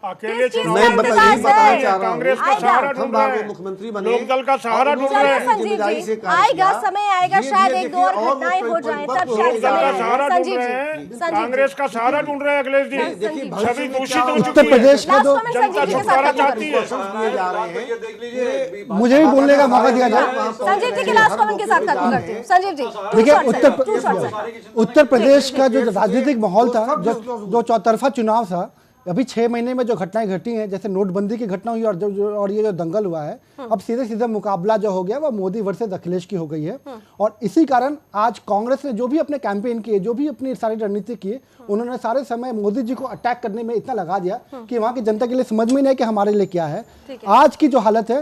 अकेले किस चीज चुनाव का मैं इंतजार यही बताना है? चाह रहा हूं। कांग्रेस का आएगा। सहारा हम ढूंढ रहे बार हैं, मुख्यमंत्री बने, लोकदल का सहारा ढूंढ रहे चलिए हैं। संजीव जिम्मेदारी से जी, कार्य आएगा किया। समय आएगा, धीरे शायद धीरे एक दो और देखिए, घटनाएं हो जाएं, तब परिपक्व शायद हो लोकदल का समय जाएगा। सहारा आएगा। ढूंढ संजीव रहे जी, हैं, संजीव कांग्रेस का सहारा ढूंढ रहे हैं अखिलेश जी। देखिए संजीव। भविष्य छवि में दूषित क्या हो होगा? चुकी उत्तर प्रदेश लास्ट का जो कमेंट जनता संजीव जी के छुटकारा साथ खत्म चाहती करते है। हैं। किए जा रहे हैं। मुझे भी बोलने का मौका दिया जाए। संजीव जी के लास्ट कमेंट के साथ खत्म करते हैं। संजीव जी, देखिए टू उत्तर प्रदेश का जो राजनीतिक माहौल था, जो चौतरफा चुनाव था, अभी 6 महीने में जो घटनाएं घटी हैं, जैसे नोटबंदी की घटना हुई और ये जो दंगल हुआ है, अब सीधे सीधे मुकाबला जो हो गया वो मोदी वर्सेस अखिलेश की हो गई है। और इसी कारण आज कांग्रेस ने जो भी अपने कैंपेन किए, जो भी अपनी सारी रणनीति की, उन्होंने सारे समय मोदी जी को अटैक करने में इतना लगा दिया कि वहां की जनता के लिए समझ में नहीं है कि हमारे लिए क्या है। आज की जो हालत है,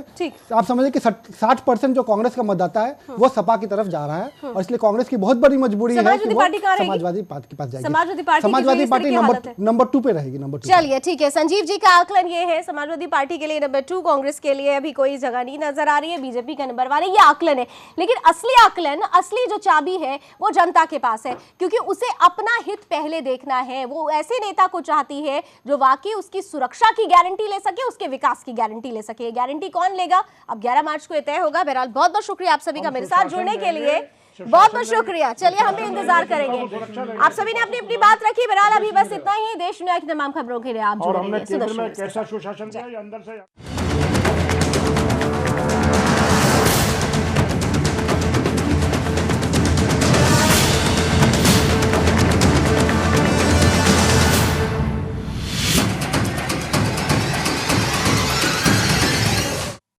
आप समझिए कि 60% जो कांग्रेस का मतदाता है वो सपा की तरफ जा रहा है, और इसलिए कांग्रेस की बहुत बड़ी मजबूरी है कि वो समाजवादी पार्टी के पास जाएगी। समाजवादी पार्टी नंबर 2 पे रहेगी, नंबर 2। चलिए ठीक है, संजीव जी का आकलन ये है, समाजवादी पार्टी के लिए नंबर 2, कांग्रेस के लिए अभी कोई जगह नहीं नजर आ रही है, बीजेपी का नंबर 1 है, ये आकलन है। लेकिन असली आकलन, असली जो चाबी है वो जनता के पास है, क्योंकि उसे अपना हित पहले देखना है। वो ऐसे नेता को चाहती है जो वाकई उसकी सुरक्षा की गारंटी ले सके, उसके विकास की गारंटी ले सके। गारंटी कौन लेगा, अब 11 मार्च को ये तय होगा। बहरहाल बहुत बहुत शुक्रिया आप सभी का मेरे साथ जुड़ने के लिए, बहुत बहुत शुक्रिया। चलिए हम भी इंतजार करेंगे। आप सभी ने अपनी अपनी बात रखी। बहरहाल अभी बस इतना ही। देश दुनिया की तमाम खबरों के लिए आप और जुड़े हमने रहिए। केंद्र में सुदर्शन कैसा सुशासन किया, ये अंदर से